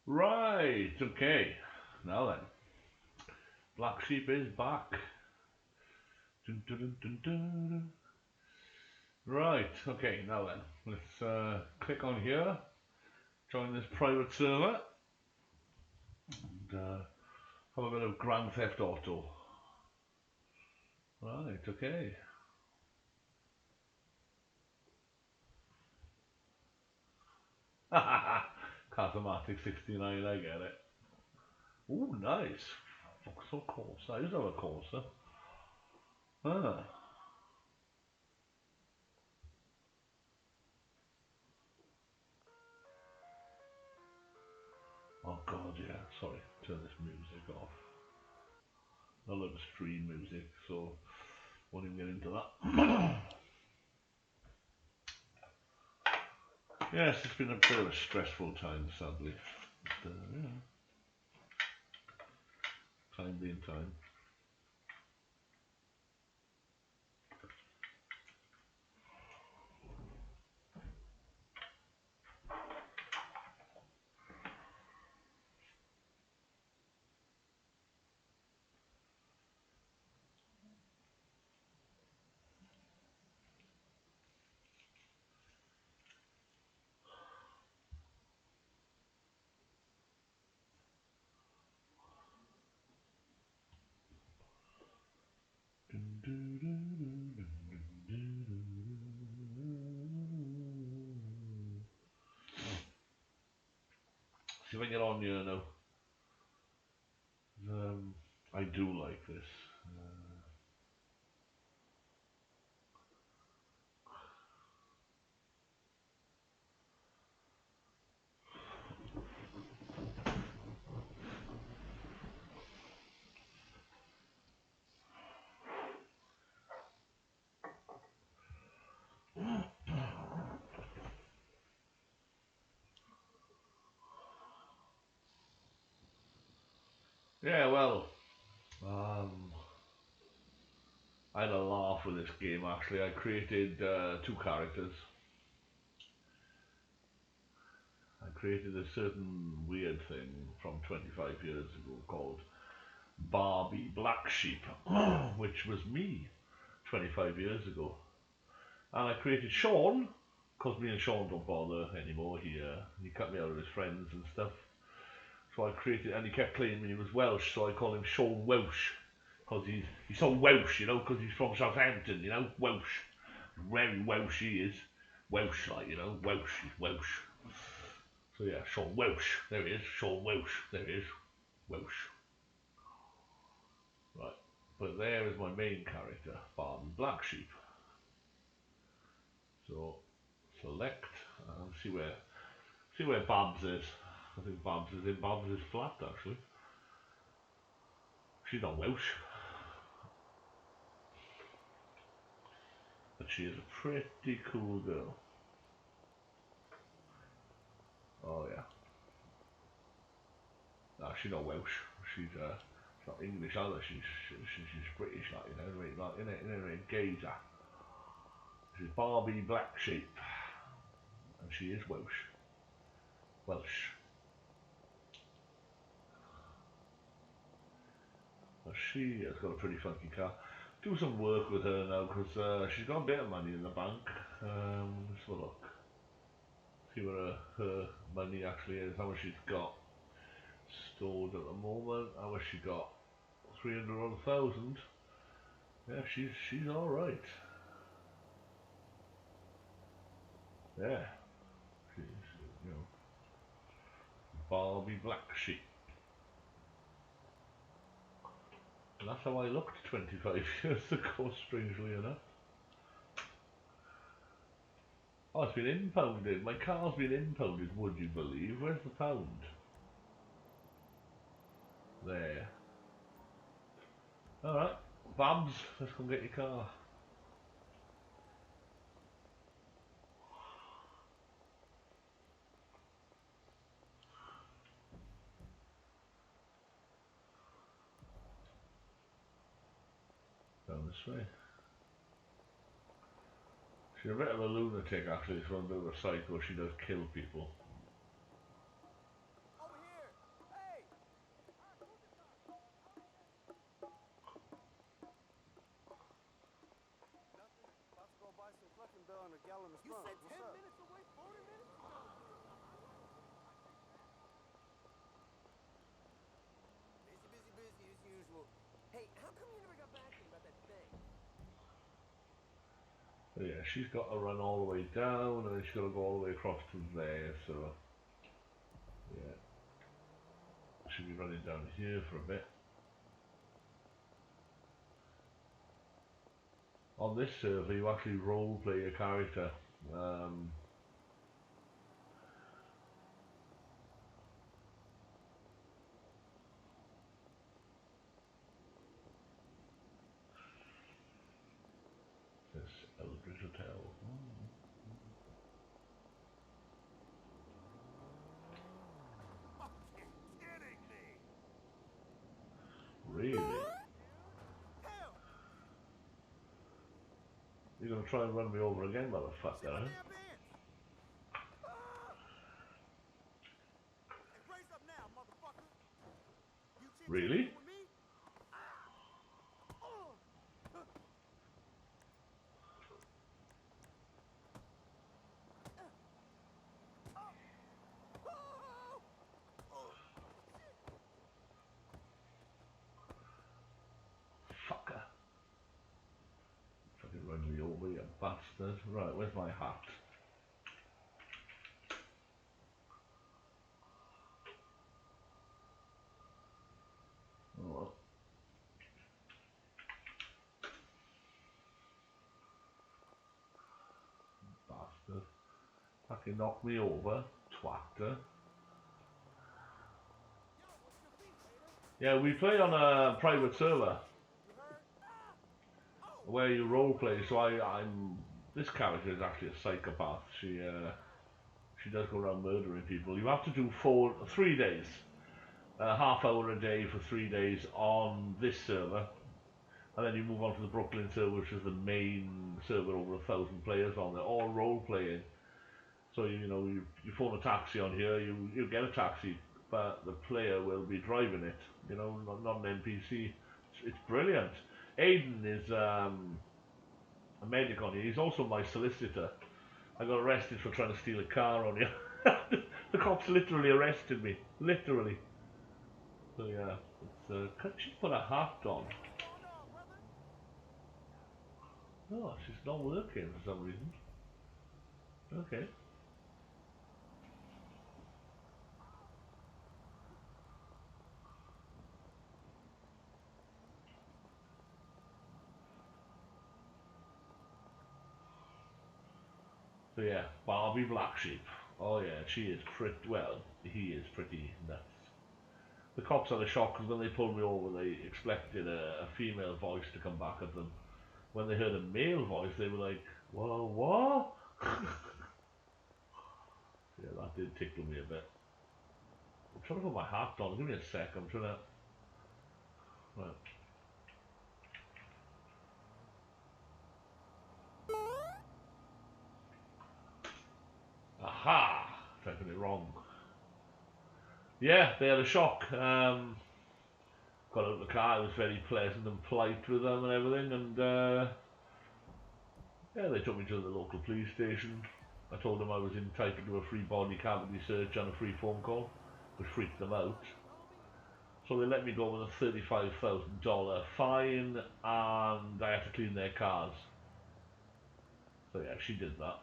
Right, okay. Now then, Black Sheep is back. Dun, dun, dun, dun, dun. Right, okay, now then, let's click on here, join this private server, and have a bit of Grand Theft Auto. Right, okay. Cosmatic 69, I get it. Ooh, nice. Vauxhall Corsa. I used to have a Corsa. Ah. Oh god, yeah. Sorry. Turn this music off. I love to stream music, so won't even get into that. Yes, it's been a bit of a stressful time, sadly. But, yeah, time being time. See if I get on here now. I do like this. Yeah, well, um, I had a laugh with this game actually. I created two characters. I created a certain weird thing from 25 years ago called Barbie Black Sheep, which was me 25 years ago. And I created Sean, because me and Sean don't bother anymore. He cut me out of his friends and stuff. So I created, and he kept claiming he was Welsh, so I call him Sean Welsh. Because he's so Welsh, you know, because he's from Southampton, you know, Welsh. Very Welsh he is. Welsh, like, you know, Welsh, he's Welsh. So yeah, Sean Welsh, there he is, Sean Welsh, there he is, Welsh. Right, but there is my main character, Barton Black Sheep. So select and see where Babs is. I think Babs is in Babs is flat actually. She's not Welsh, but she is a pretty cool girl. Oh yeah, no, she's not Welsh. She's not English either. She's British, like you know, like in a geezer. She's Barbie Black Sheep, and she is Welsh. Welsh. But she has got a pretty funky car. Do some work with her now because she's got a bit of money in the bank. Let's have a look. See what her money actually is. How much she's got stored at the moment. How much she got? 300,000. Yeah, she's all right. Yeah, she's you know Barbie Black Sheep. And that's how I looked 25 years ago. Strangely enough. Oh, it's been impounded. My car's been impounded. Would you believe? Where's the pound? There. All right, Babs, let's come get your car. Down this way. She's a bit of a lunatic actually, she's a bit of a psycho, she does kill people. But yeah, she's got to run all the way down, and then she's got to go all the way across to there, so yeah. She'll be running down here for a bit. On this server, you actually role play a character. This Eldridge Hotel. Really? You're gonna try and run me over again, motherfucker, huh? Really? Fucker. Fucking run me over, you bastard. Right, where's my hat? Oh, bastard. Fucking knock me over, twatter. Yeah, we play on a private server where you role play. So I'm this character is actually a psychopath. She does go around murdering people. You have to do 3 days, a half hour a day for 3 days on this server, and then you move on to the Brooklyn server, which is the main server, over 1,000 players on there, all role playing. So you phone a taxi on here, you get a taxi, but the player will be driving it. Not an NPC. It's brilliant. Aiden is a medic on here. He's also my solicitor. I got arrested for trying to steal a car on here. The cops literally arrested me. Literally. So yeah, can she put a hat on? No, she's not working for some reason. Okay. So yeah, Barbie Black Sheep. Oh yeah, she is pretty, well, he is pretty nuts. The cops had a shock because when they pulled me over, they expected a female voice to come back at them. When they heard a male voice, they were like, "Whoa, what?" Yeah, that did tickle me a bit. I'm trying to put my hat on. Give me a sec. I'm trying to. Right. Aha! Typing it wrong. Yeah, they had a shock. Got out of the car. I was very pleasant and polite with them and everything, and yeah, they took me to the local police station. I told them I was entitled to a free body cavity search and a free phone call, which freaked them out. So they let me go with a $35,000 fine, and I had to clean their cars. So yeah, she did that.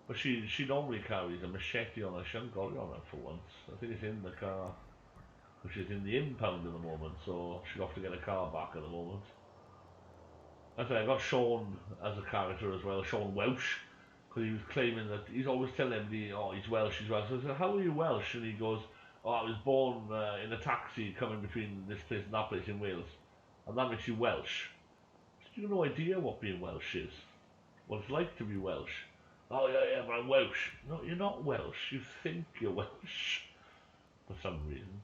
But she normally carries a machete on her. She hasn't got it on her for once. I think it's in the car, which is in the impound at the moment. So she'll have to get a car back at the moment. I say I got Sean as a character as well, Sean Welsh, because he was claiming that he's always telling everybody, oh, he's Welsh, he's Welsh. So I said, how are you Welsh? And he goes, oh, I was born in a taxi coming between this place and that place in Wales, and that makes you Welsh. You have no idea what being Welsh is, what it's like to be Welsh. Oh yeah, yeah, but I'm Welsh. No, you're not Welsh. You think you're Welsh for some reason.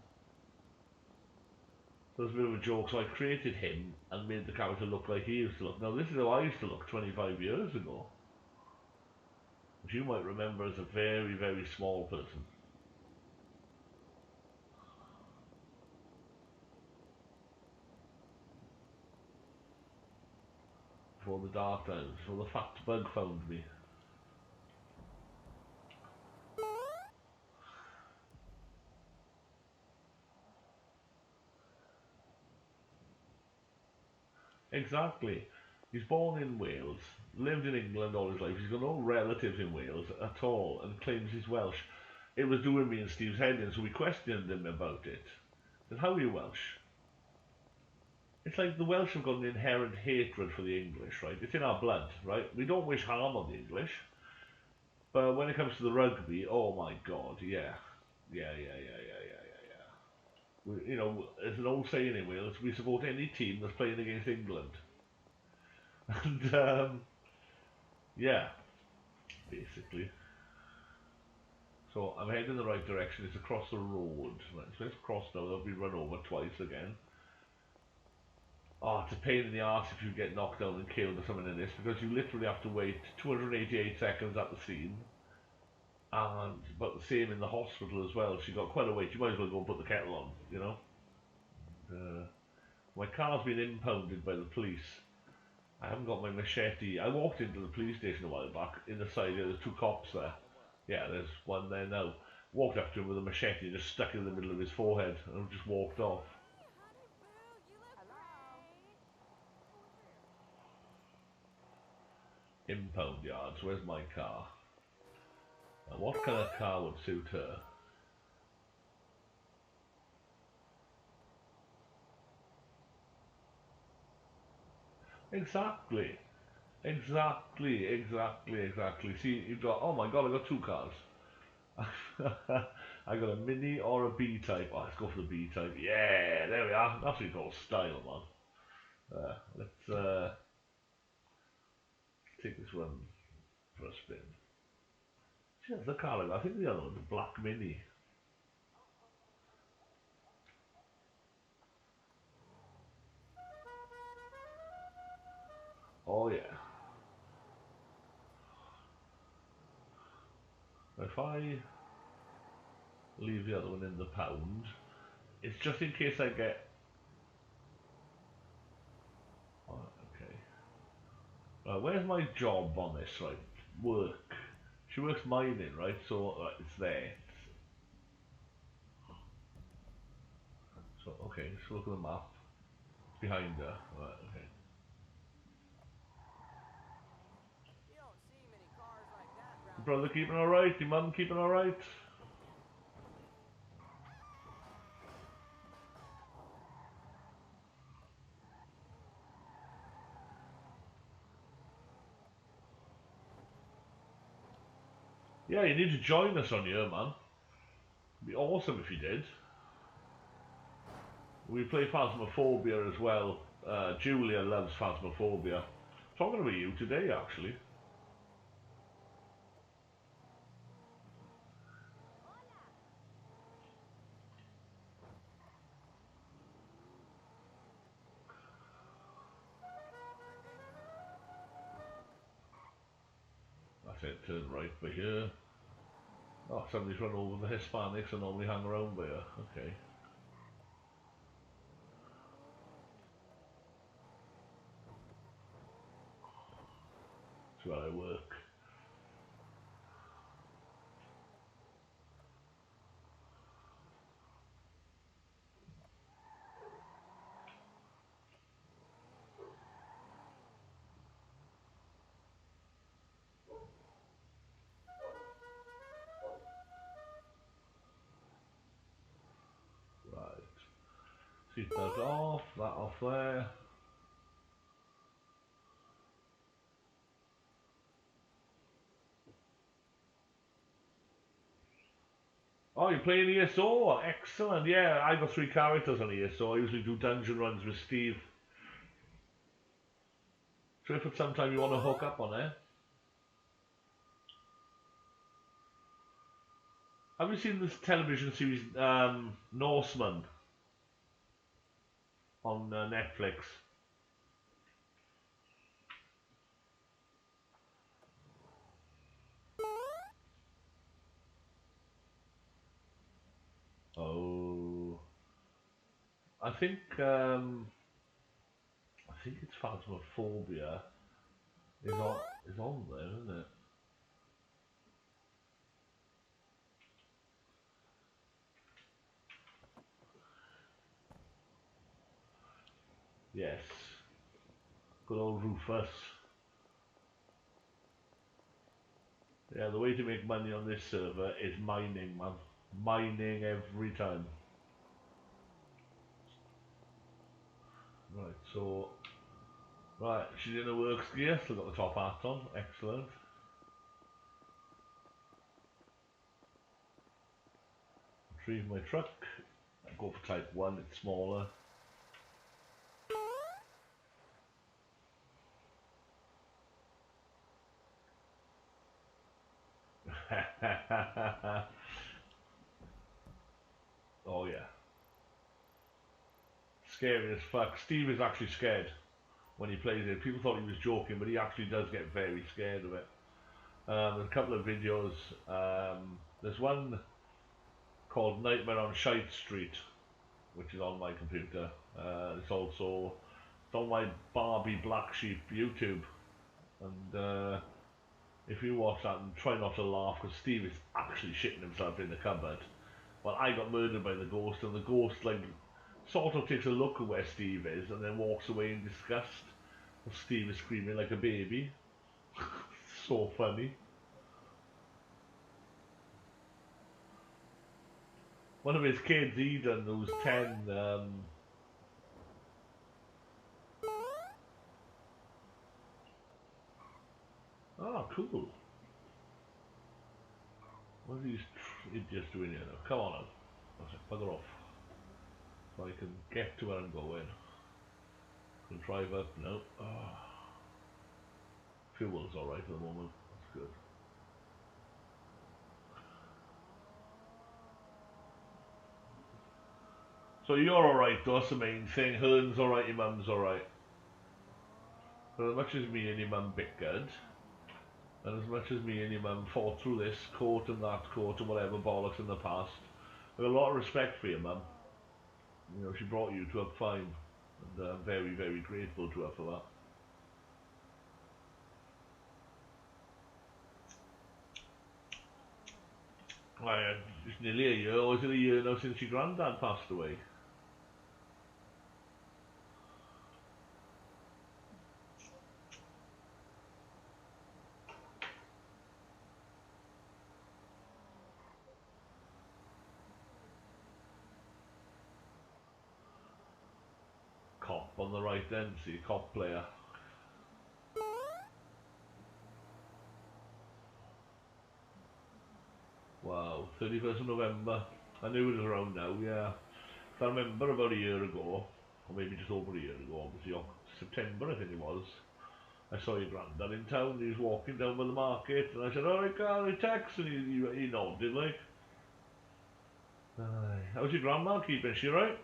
So it was a bit of a joke. So I created him and made the character look like he used to look. Now this is how I used to look 25 years ago, which you might remember as a very, very small person. Before the dark times, before the fat bug found me. Exactly. He's born in Wales, lived in England all his life. He's got no relatives in Wales at all, and claims he's Welsh. It was doing me and Steve's head in, so we questioned him about it. And how are you Welsh? It's like the Welsh have got an inherent hatred for the English, right? It's in our blood, right? We don't wish harm on the English. But when it comes to the rugby, oh my god, yeah. Yeah. We, you know, there's an old saying in Wales, we support any team that's playing against England. And, yeah, basically. So I'm heading in the right direction, it's across the road. Right, so it's crossed now, they'll be run over twice again. Oh, it's a pain in the arse if you get knocked down and killed or something in this, because you literally have to wait 288 seconds at the scene. And about the same in the hospital as well. She got quite a wait. You might as well go and put the kettle on, you know. My car's been impounded by the police. I haven't got my machete. I walked into the police station a while back. In the side, there's two cops there. Yeah, there's one there now. Walked up to him with a machete and just stuck it in the middle of his forehead and just walked off. Impound yards. Where's my car? And what kind of car would suit her? Exactly. Exactly. See, you've got, oh my god, I got two cars. I got a Mini or a B-type. Oh, let's go for the B-type. Yeah, there we are. That's what you call style, man. Let's take this one for a spin. See, that's the car I got. I think the other one's a black Mini. Oh yeah. If I leave the other one in the pound, it's just in case I get... Oh, okay. Right, where's my job on this, right? Work. She works mining, right? So, it's there. So, okay, let's look at the map. It's behind her. Right, okay. Your brother keeping alright? Your mum keeping alright? Yeah, you need to join us on here, man. It'd be awesome if you did. We play Phasmophobia as well. Julia loves Phasmophobia. Talking about you today, actually. That's it, turn right by here. Oh, somebody's run over the Hispanics and normally hang around by here. Okay. That's where I work. Right. Seatbelt off, that off there. Oh, you're playing ESO? Excellent. Yeah, I got 3 characters on ESO. I usually do dungeon runs with Steve. So if at some time you want to hook up on there. Have you seen this television series, Norseman, on Netflix? Oh, I think it's Phasmophobia is on there, isn't it? Yes. Good old Rufus. Yeah, the way to make money on this server is mining, man. Mining every time. Right, so... Right, she's in her works gear, still got the top hat on, excellent. Retrieve my truck, go for type 1, it's smaller. Oh yeah. Scary as fuck. Steve is actually scared when he plays it. People thought he was joking, but he actually does get very scared of it. There's a couple of videos. There's one called Nightmare on Shite Street, which is on my computer. It's on my Barbie Black Sheep YouTube. And if you watch that and try not to laugh, because Steve is actually shitting himself in the cupboard. Well, I got murdered by the ghost, and the ghost like sort of takes a look at where Steve is and then walks away in disgust. And Steve is screaming like a baby. So funny. One of his kids, Eden, who's 10, oh, cool. What are these idiots doing here now? Come on now. I said, bugger off. So I can get to where I'm going. Can drive up, no. Oh. Fuel's alright at the moment, that's good. So you're alright though, that's the main thing. Hearn's alright, your mum's alright. But as much as me and your mum bickered, and as much as me and your mum fought through this court and that court and whatever bollocks in the past, I have a lot of respect for your mum. You know, she brought you to up fine, and I'm very, very grateful to her for that. It's nearly a year, or is it a year now since your granddad passed away? Cop on the right then, see, cop player. Wow, 31st of November. I knew it was around now, yeah. I remember about a year ago, or maybe just over a year ago, obviously September I think it was. I saw your granddad in town, he was walking down by the market, and I said, alright Carl, he texts, and he nodded like. How's your grandma keeping, is she right?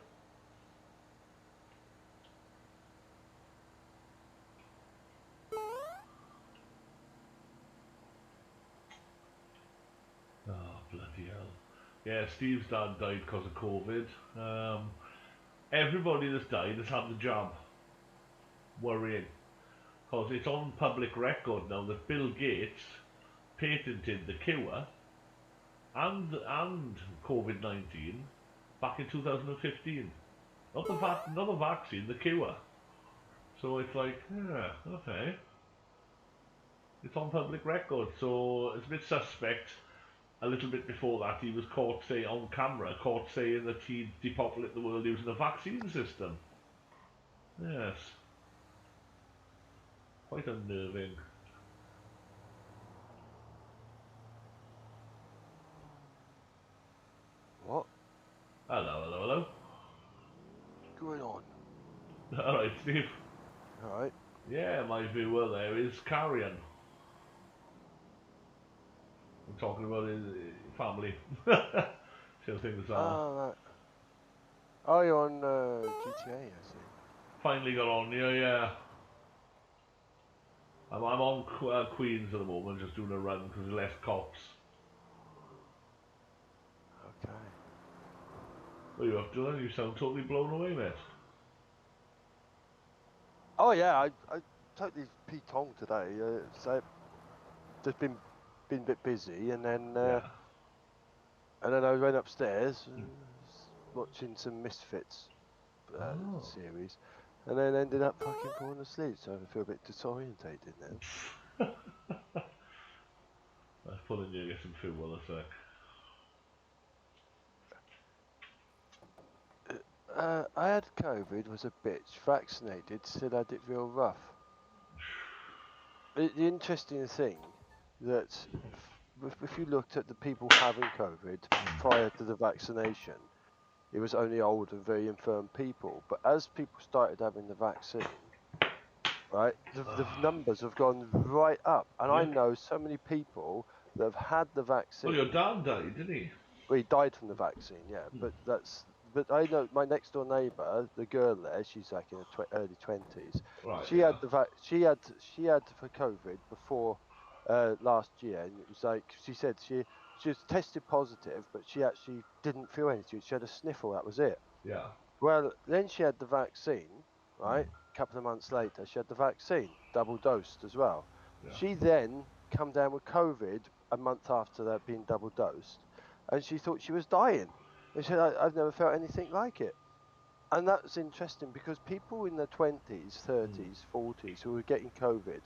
Oh, bloody hell. Yeah, Steve's dad died because of COVID. Everybody that's died has had the jab. Worrying. Because it's on public record now that Bill Gates patented the cure and COVID-19 back in 2015. Not the vaccine, the cure. So it's like, yeah, okay. It's on public record, so it's a bit suspect. A little bit before that, he was caught, on camera, saying that he'd depopulate the world using a vaccine system. Yes. Quite unnerving. What? Hello. What's going on? Alright, Steve. Alright. Yeah, my viewer there is Carrion. I'm talking about his family. See how things are. Oh, right. Oh, you're on GTA, I see. Finally got on here, yeah. I'm on Queens at the moment, just doing a run because there's less cops. Okay. What are you up to then? You sound totally blown away, mate. Oh, yeah, I totally P-tong today. So just been a bit busy, and then Yeah. I went upstairs watching some Misfits Oh. series. and then ended up fucking falling asleep. So I feel a bit disorientated now. Let's pull in you, get some food while a sec. I had COVID, was a bitch. Vaccinated, still had it real rough. The interesting thing that if you looked at the people having COVID prior to the vaccination, it was only old and very infirm people. But as people started having the vaccine, right, the numbers have gone right up. And I Yeah. know so many people that have had the vaccine. Well, your dad died, didn't he? Well, he died from the vaccine, yeah. But I know my next door neighbour, the girl there, she's like in her early 20s. Right, She yeah. had she had for COVID before last year, and it was like she said she was tested positive, but she actually didn't feel anything. She had a sniffle, that was it. Yeah. Well, then she had the vaccine, right? A couple of months later, she had the vaccine, double dosed as well. Yeah. She then come down with COVID a month after that being double dosed, and she thought she was dying. And she said, I've never felt anything like it. And that's interesting because people in their 20s, 30s, 40s who were getting COVID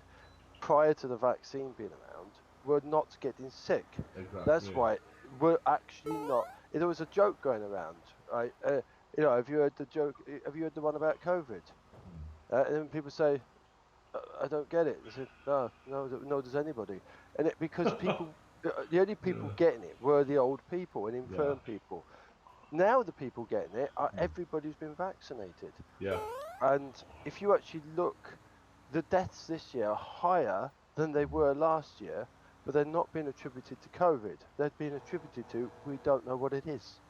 prior to the vaccine being around were not getting sick. Exactly. That's why we're actually not. There was a joke going around, right? Have you heard the joke? Have you heard the one about COVID? And then people say, I don't get it. They say, no, does anybody? And because people, the only people getting it were the old people and infirm people. Now the people getting it are everybody who's been vaccinated. Yeah. And if you actually look, the deaths this year are higher than they were last year, but they're not being attributed to COVID. They're being attributed to we don't know what it is.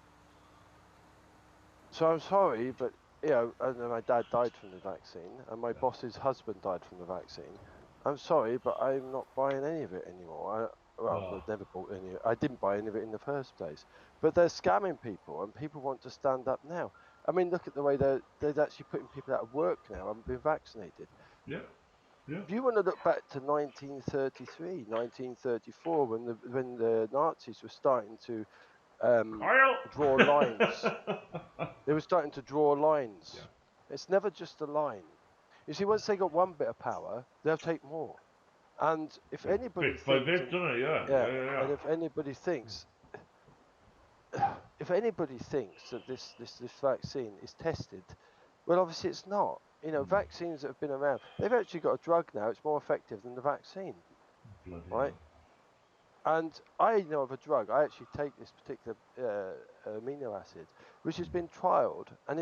So I'm sorry, but and my dad died from the vaccine, and my boss's husband died from the vaccine. I'm sorry, but I'm not buying any of it anymore. I've never bought any. I didn't buy any of it in the first place. But they're scamming people, and people want to stand up now. I mean, look at the way they're actually putting people out of work now and being vaccinated. Yeah. Yeah. If you want to look back to 1933, 1934, when the Nazis were starting to draw lines. They were starting to draw lines. Yeah. It's never just a line. You see, once they got one bit of power, they'll take more. And if anybody bit by bit, doesn't it? Yeah. And if anybody thinks, that this vaccine is tested, well, obviously it's not. Vaccines that have been around, they've actually got a drug now. It's more effective than the vaccine, Bloody right? And I know of a drug. I actually take this particular amino acid, which has been trialed and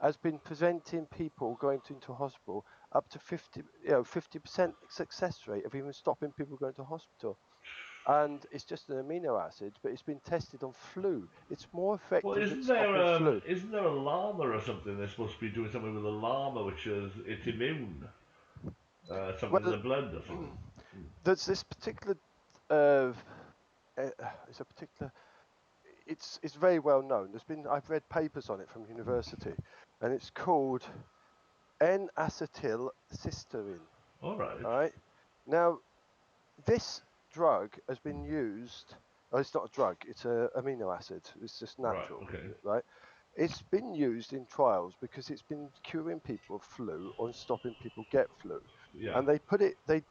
has been preventing people going into hospital up to 50% success rate of even stopping people going to hospital. And it's just an amino acid, but it's been tested on flu. It's more effective at stopping flu. Isn't there a llama or something they're supposed to be doing something with a llama, which is it's immune? Something in the blood or something. There's this particular. It's a particular. It's very well known. I've read papers on it from university, and it's called N-acetylcysteine. All right. All right. Now, this drug has been used. Oh, it's not a drug. It's an amino acid. It's just natural, right? Okay. Right? It's been used in trials because it's been curing people of flu or stopping people get flu. Yeah. And they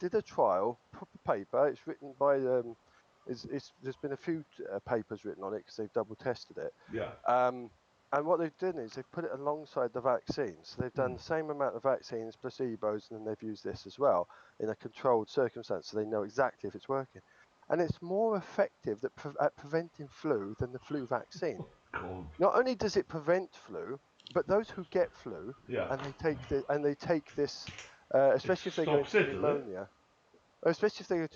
did a trial, proper paper. It's written by there's been a few papers written on it because they've double tested it. Yeah. And what they've done is they've put it alongside the vaccines. So they've done the same amount of vaccines, placebos, and then they've used this as well in a controlled circumstance, so they know exactly if it's working. And it's more effective at preventing flu than the flu vaccine. Cool. Not only does it prevent flu, but those who get flu Yeah. and they take this, especially if they go into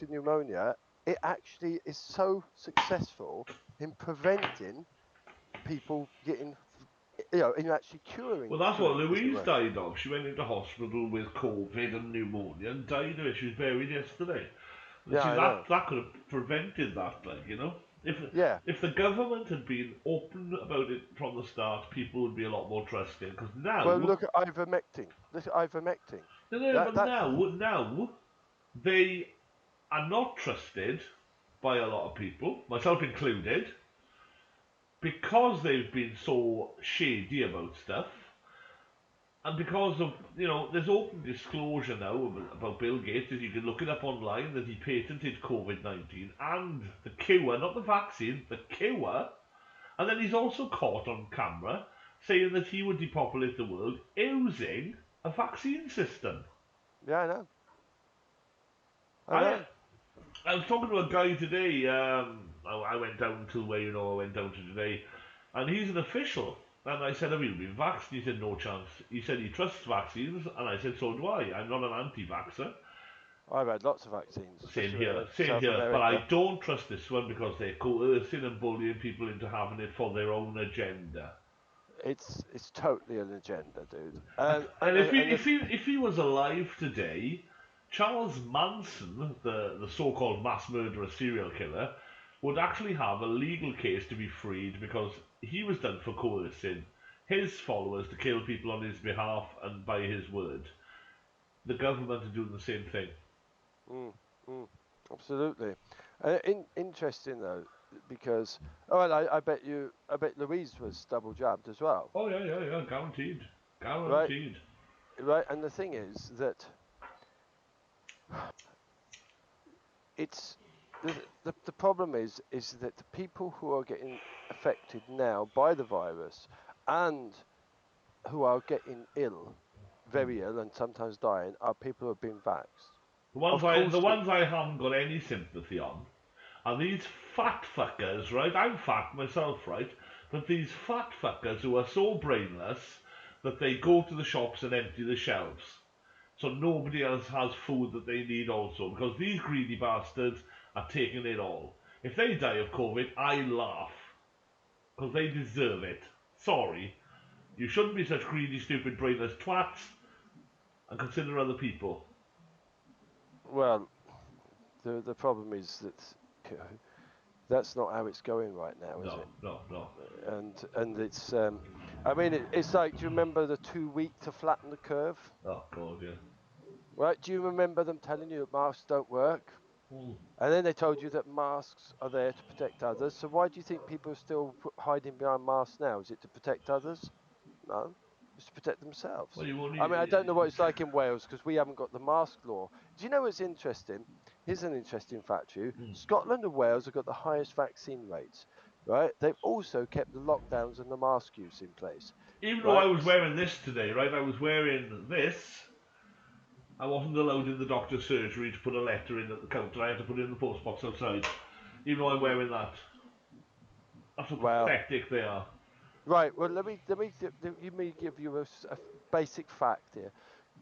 pneumonia, it actually is so successful in preventing people getting, in actually curing. Well, that's flu, what Louise died of. She went into hospital with COVID and pneumonia and died of it. She was buried yesterday. Yeah, see, I know. that could have prevented that, If the government had been open about it from the start, people would be a lot more trusting. Because now, well, look at ivermectin. Now they are not trusted by a lot of people, myself included, because they've been so shady about stuff. And because of, there's open disclosure now about Bill Gates, as you can look it up online, that he patented COVID-19 and the cure, not the vaccine, the cure. And then he's also caught on camera saying that he would depopulate the world using a vaccine system. Yeah, I know. I I know. I was talking to a guy today. I went down to where I went down to today, and he's an official. And I said, "Have you been vaxxed?" He said, "No chance." He said he trusts vaccines, and I said, "So do I. I'm not an anti-vaxxer." I've had lots of vaccines, Same especially when I here, went to same South here. But I America. don't trust this one because they're coercing and bullying people into having it for their own agenda. It's totally an agenda, dude. And if he was alive today, Charles Manson, the so-called mass murderer serial killer, would actually have a legal case to be freed because he was done for coercing his followers to kill people on his behalf and by his word. The government are doing the same thing. mm, mm, absolutely. Interesting though, because I bet Louise was double jabbed as well, Oh yeah, yeah, yeah, guaranteed, right? guaranteed. Right, and the thing is that it's the problem is that the people who are getting affected now by the virus and who are getting ill, very ill, and sometimes dying, are people who have been vaxxed. The ones Of I the course, ones I haven't got any sympathy on are these fat fuckers, right? I'm fat myself, right? But these fat fuckers who are so brainless that they go to the shops and empty the shelves. So nobody else has food that they need also. Because these greedy bastards are taking it all. If they die of COVID, I laugh. Because they deserve it. Sorry. You shouldn't be such greedy, stupid, brainless twats and consider other people. well, the problem is that you know, that's not how it's going right now, is No, it? no, no. And it's I mean it's like, do you remember the 2 week to flatten the curve? Oh, God, yeah. Right? Do you remember them telling you that masks don't work? Mm, And then they told you that masks are there to protect others. So why do you think people are still hiding behind masks now? Is it to protect others? No, it's to protect themselves. well, you I only. mean, I don't know what it's like in Wales because we haven't got the mask law. Do you know what's interesting? Here's an interesting fact for you. Scotland and Wales have got the highest vaccine rates, right? They've also kept the lockdowns and the mask use in place, Even though right? I was wearing this today, right? I was wearing this. I wasn't allowed in the doctor's surgery to put a letter in at the counter. I had to put it in the post box outside. Even though I'm Mm, wearing that. That's how well, pathetic they are. right. Well, let me give you a basic fact here.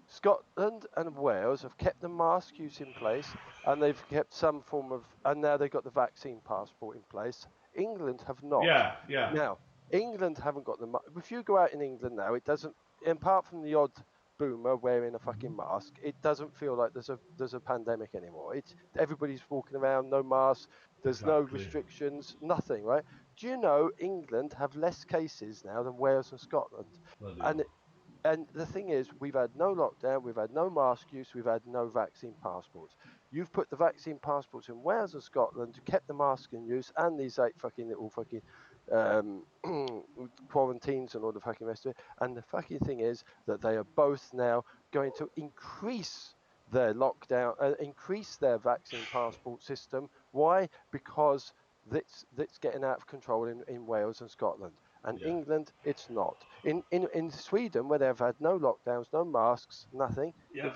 Scotland and Wales have kept the mask use in place, and they've kept some form of, and now they've got the vaccine passport in place. England have not. Yeah, yeah. Now, England haven't got the. If you go out in England now, it doesn't. Apart from the odd boomer wearing a fucking mask, it doesn't feel like there's a pandemic anymore. It's everybody's walking around, no mask. There's no Exactly. restrictions, nothing. Right? Do you know England have less cases now than Wales and Scotland? Bloody And hell. and the thing is, we've had no lockdown, we've had no mask use, we've had no vaccine passports. You've put the vaccine passports in Wales and Scotland, kept the mask in use, and these like fucking little fucking um, quarantines and all the fucking rest of it. And the fucking thing is that they are both now going to increase their lockdown, increase their vaccine passport system. Why? Because that's getting out of control in Wales and Scotland. And Yeah, England, it's not. In Sweden, where they've had no lockdowns, no masks, nothing, yeah,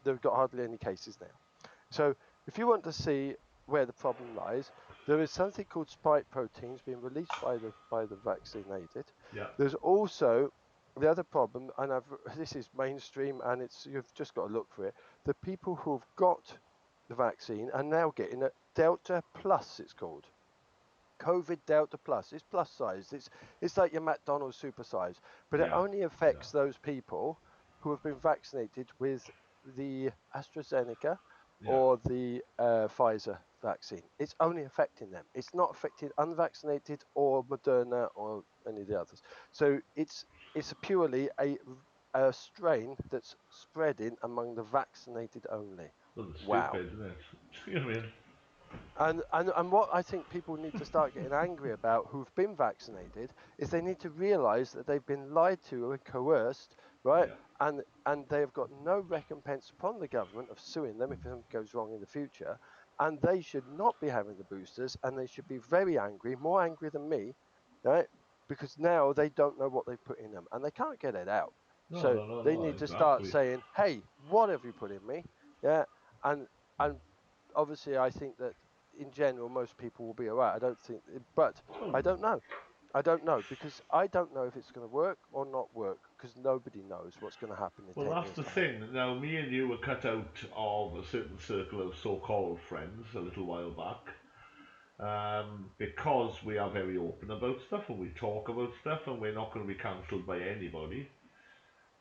they've got hardly any cases now. So if you want to see where the problem lies, there is something called spike proteins being released by the vaccinated. yeah, There's also the other problem, and this is mainstream, and it's you've just got to look for it. The people who have got the vaccine are now getting a Delta Plus. It's called. COVID Delta Plus. It's plus size. It's like your McDonald's super size, but it yeah, only yeah, affects those people who have been vaccinated with the AstraZeneca yeah. or the Pfizer vaccine. It's only affecting them. It's not affecting unvaccinated or Moderna or any of the others. So it's purely a strain that's spreading among the vaccinated only. Well, it's Wow. stupid, isn't it? You know what I mean? And what I think people need to start getting angry about who've been vaccinated is they need to realise that they've been lied to and coerced, right? Yeah. And they have got no recompense upon the government of suing them if something goes wrong in the future. And they should not be having the boosters, and they should be very angry, more angry than me, right? Because now they don't know what they've put in them, and they can't get it out. No, So no, no, they no, need to start exactly. saying, "Hey, what have you put in me?" Yeah, and obviously, I think that in general, most people will be all right. I don't think, but I don't know. I don't know because I don't know if it's going to work or not work because nobody knows what's going to happen in Well, 10 that's years' the time. thing. Now, me and you were cut out of a certain circle of so-called friends a little while back, because we are very open about stuff and we talk about stuff and we're not going to be cancelled by anybody.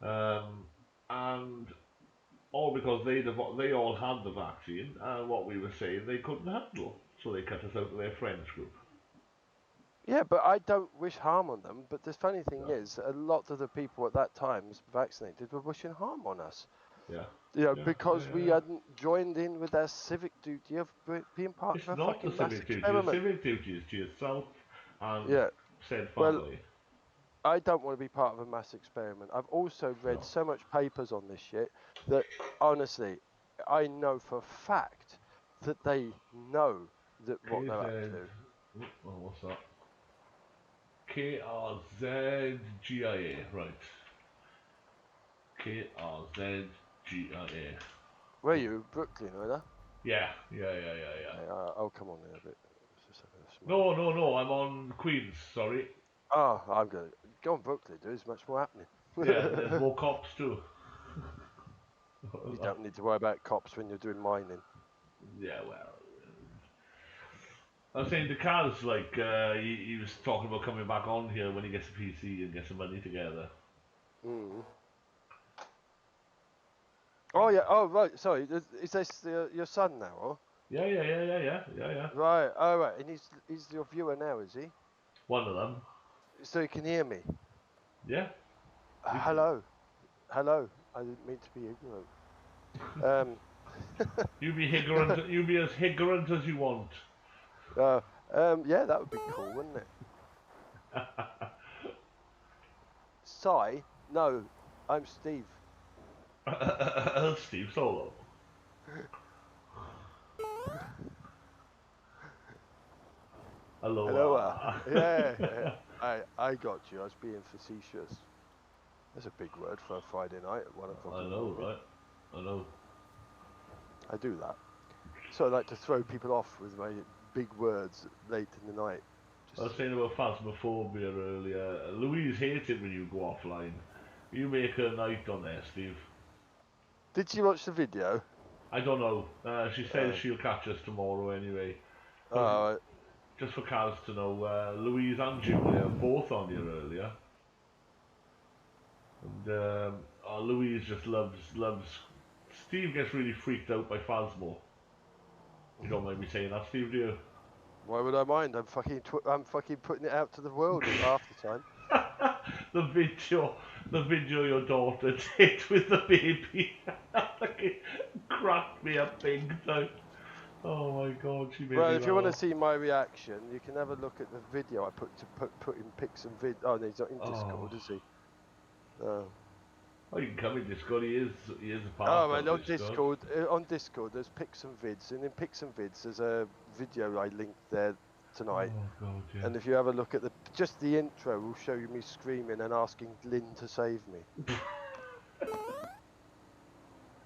Um, and all because they all had the vaccine and what we were saying they couldn't handle, so they cut us out of their friends group. Yeah, but I don't wish harm on them. But the funny thing Yeah, is, a lot of the people at that time vaccinated were wishing harm on us. yeah, You know, yeah, yeah, because yeah, we yeah. hadn't joined in with our civic duty of being part of It's a not the fucking mass civic duty. The experiment. civic duty is to yourself and Yeah. said Well, family. I don't want to be part of a mass experiment. I've also read No. so much papers on this shit that honestly, I know for a fact that they know that what they're up KZ. to. Oh, what's that? KRZGIA. Right. KRZGIA. Where are you? Brooklyn, right? Yeah, yeah, yeah, yeah, yeah. Okay, I'll come on in a bit. Let's just having a smoke. No, no, no. I'm on Queens. Sorry. Oh, I'm gonna go on Brooklyn. There's much more happening. Yeah, there's more cops too. You don't need to worry about cops when you're doing mining. Yeah, well. I was saying the Kaz, like, he was talking about coming back on here when he gets a PC and gets some money together. Mm. Oh yeah. Oh right. Sorry. Is this your son now? Or? Yeah, yeah, yeah, yeah, yeah, yeah, yeah. Right. Oh right. And he's your viewer now, is he? One of them. So he can hear me. Yeah. You can, Hello. Hello. I didn't mean to be ignorant. Um. you be ignorant. You be as ignorant as you want. uh, yeah, that would be cool, wouldn't it? Sai? No, I'm Steve. Steve Solo. Hello. Aloha. Yeah, yeah. I got you. I was being facetious. That's a big word for a Friday night at 1 o'clock I in the know, morning. right? I know. I do that. So I like to throw people off with my big words late in the night. I Just was saying about phasmophobia earlier. Louise hates it when you go offline. You make her night on there, Steve. Did you watch the video? I don't know. She says Uh, she'll catch us tomorrow anyway. But uh, just for Kaz to know, Louise and Julia are both on here earlier. And Louise just loves. Steve gets really freaked out by Phasmo. You don't mind me saying that, Steve, do you? why would I mind? I'm fucking putting it out to the world half the time. the video, the video your daughter did with the baby, it cracked me up big time. Oh my god, she made Well, me if you want to laugh. see my reaction, you can have a look at the video I put in pics and vid. Oh, no, he's not in Oh, Discord, is he? Oh. oh, you can come in Discord. He is a Oh, part man, of Discord. On Discord, there's pics and vids, and in pics and vids, there's a video I linked there tonight. Oh god, yeah. And if you have a look at just the intro, will show you me screaming and asking Lynn to save me.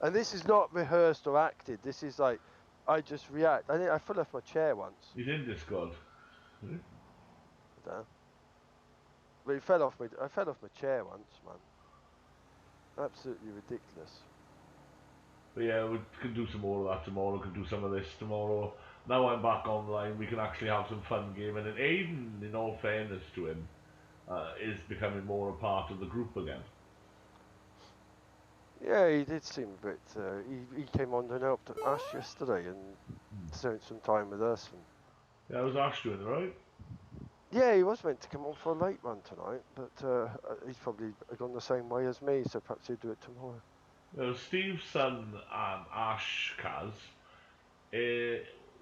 And this is not rehearsed or acted. This is like, I just react. I think I fell off my chair once. He's in Discord. Hmm? I don't know. But I fell off my chair once, man. Absolutely ridiculous. But yeah, we can do some more of that tomorrow. We can do some of this tomorrow. Now I'm back online, we can actually have some fun gaming. And Aiden, in all fairness to him, is becoming more a part of the group again. Yeah, he did seem a bit. He came on and helped us yesterday and spent some time with us. And Yeah, how's Ash doing, right? yeah, he was meant to come on for a late run tonight, but he's probably gone the same way as me, so perhaps he'll do it tomorrow. Steve's son and Ash Kaz,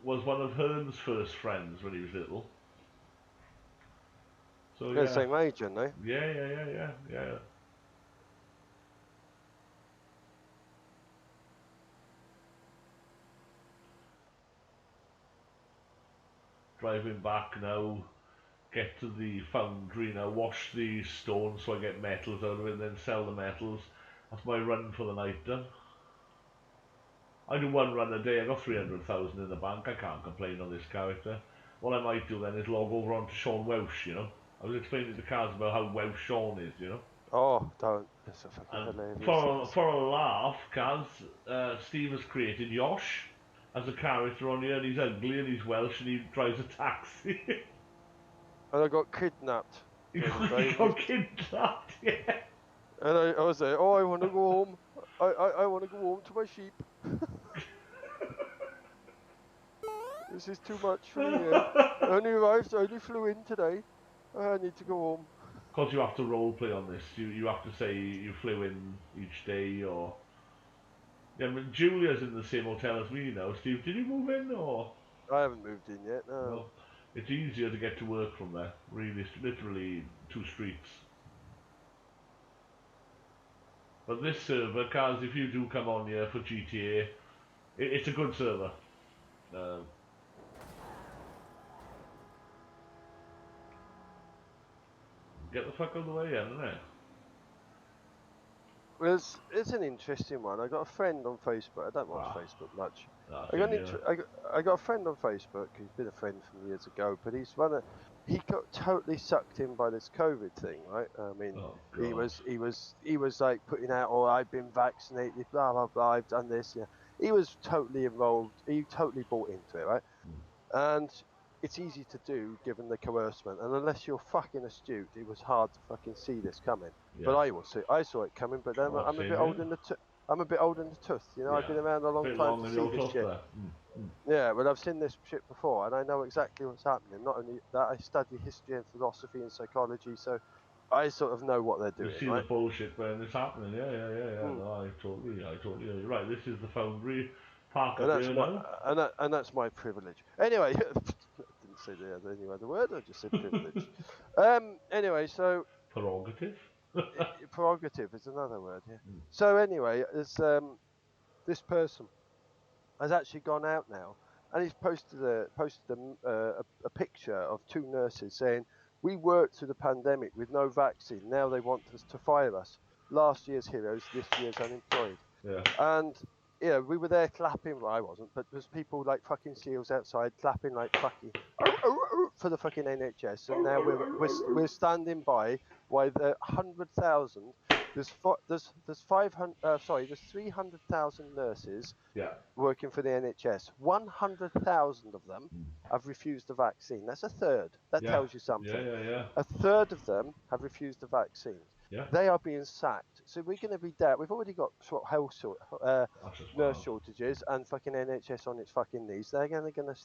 was one of Hearn's first friends when he was little. So They're the yeah, same age, aren't they? yeah. Driving back now, get to the foundry now, wash the stone so I get metals out of it, and then sell the metals. That's my run for the night done. I do one run a day, I got 300,000 in the bank, I can't complain on this character. What I might do then is log over onto Sean Welsh, you know. I was explaining to Kaz about how Welsh Sean is, you know. Oh, don't. It's a fucking And hilarious. for a laugh, Kaz, Steve has created Yosh as a character on here, and he's ugly and he's Welsh and he drives a taxi. And I got kidnapped. He The other day, got kidnapped, yeah. and I was like, oh, I want to go home. I want to go home to my sheep. This is too much for me. I only arrived, I only flew in today. I need to go home. Because you have to roleplay on this. You have to say you flew in each day, or yeah. I mean, Julia's in the same hotel as me now. Steve, did you move in or? I haven't moved in yet, no. Well, it's easier to get to work from there. Really, literally 2 streets. But this server, Kaz, if you do come on here for GTA, it's a good server. Get the fuck out of the way, isn't it? Well, it's an interesting one. I got a friend on Facebook. I don't watch Facebook much. I got a friend on Facebook who's been a friend from years ago, but he got totally sucked in by this COVID thing, right? I mean, he was like putting out, "Oh, I've been vaccinated, blah blah blah. I've done this." Yeah, he was totally enrolled. He totally bought into it, right? And it's easy to do given the coercement, and unless you're fucking astute, it was hard to fucking see this coming. Yeah. But I saw it coming. But then I'm a bit old in the tooth. You know, I've been around a long time to see this shit. Yeah, well, I've seen this shit before, and I know exactly what's happening. Not only that, I study history and philosophy and psychology, so I sort of know what they're doing. You see the bullshit when it's happening. Yeah. No, I totally. You're right. This is the foundry. Park up here now. And that's my privilege. Anyway, I didn't say any other word. I just said privilege. Anyway, so prerogative. Prerogative is another word. Yeah. So anyway, this person has actually gone out now, and he's posted a picture of 2 nurses saying, "We worked through the pandemic with no vaccine. Now they want us to fire us. Last year's heroes, this year's unemployed." Yeah. And yeah, we were there clapping. Well, I wasn't, but there's people like fucking seals outside clapping like fucking for the fucking NHS. And now we're standing by while the 100,000 there's 300,000 nurses working for the NHS. 100,000 of them have refused the vaccine. That's a third. That tells you something. Yeah. A third of them have refused the vaccine. Yeah. They are being sacked. So we're going to be there. We've already got health nurse shortages and fucking NHS on its fucking knees. They're going to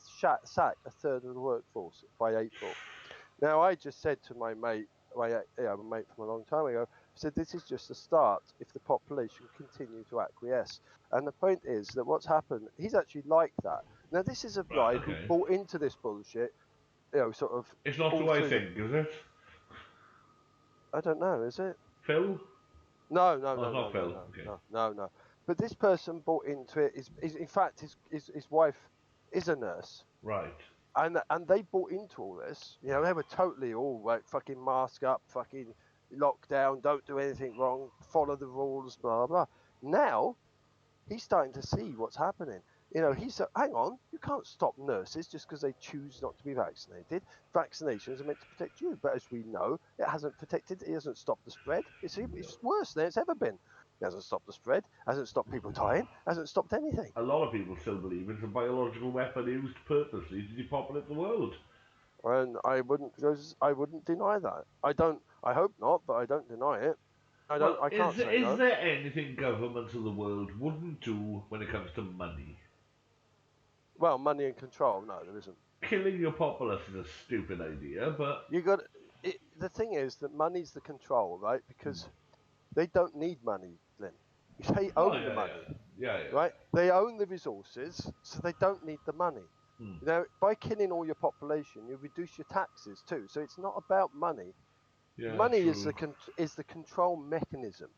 sack a third of the workforce by April. Now, I just said to my mate, my mate from a long time ago, I said, this is just a start if the population continue to acquiesce. And the point is that what's happened, he's actually like that. Now, this is a guy who bought into this bullshit, sort of. It's not who I think, is it? I don't know, is it? Phil? No. Not Phil. No. But this person bought into it. In fact, his wife is a nurse. Right. And they bought into all this. You know, they were totally all like fucking mask up, fucking lockdown, don't do anything wrong, follow the rules, blah blah. Now he's starting to see what's happening. You know, he's hang on, you can't stop nurses just because they choose not to be vaccinated. Vaccinations are meant to protect you, but as we know, it hasn't stopped the spread. It's worse than it's ever been. It hasn't stopped the spread, hasn't stopped people dying, hasn't stopped anything. A lot of people still believe it's a biological weapon used purposely to depopulate the world. And I wouldn't deny that. I hope not, but I don't deny it. I can't say no. Is there anything governments of the world wouldn't do when it comes to money? Well, money and control, no, there isn't. Killing your populace is a stupid idea, but the thing is that money's the control, right? Because they don't need money, Glenn. They own the money. Yeah. Right? They own the resources, so they don't need the money. Mm. You know, by killing all your population, you reduce your taxes too. So it's not about money. Yeah, Money is true. the control mechanism.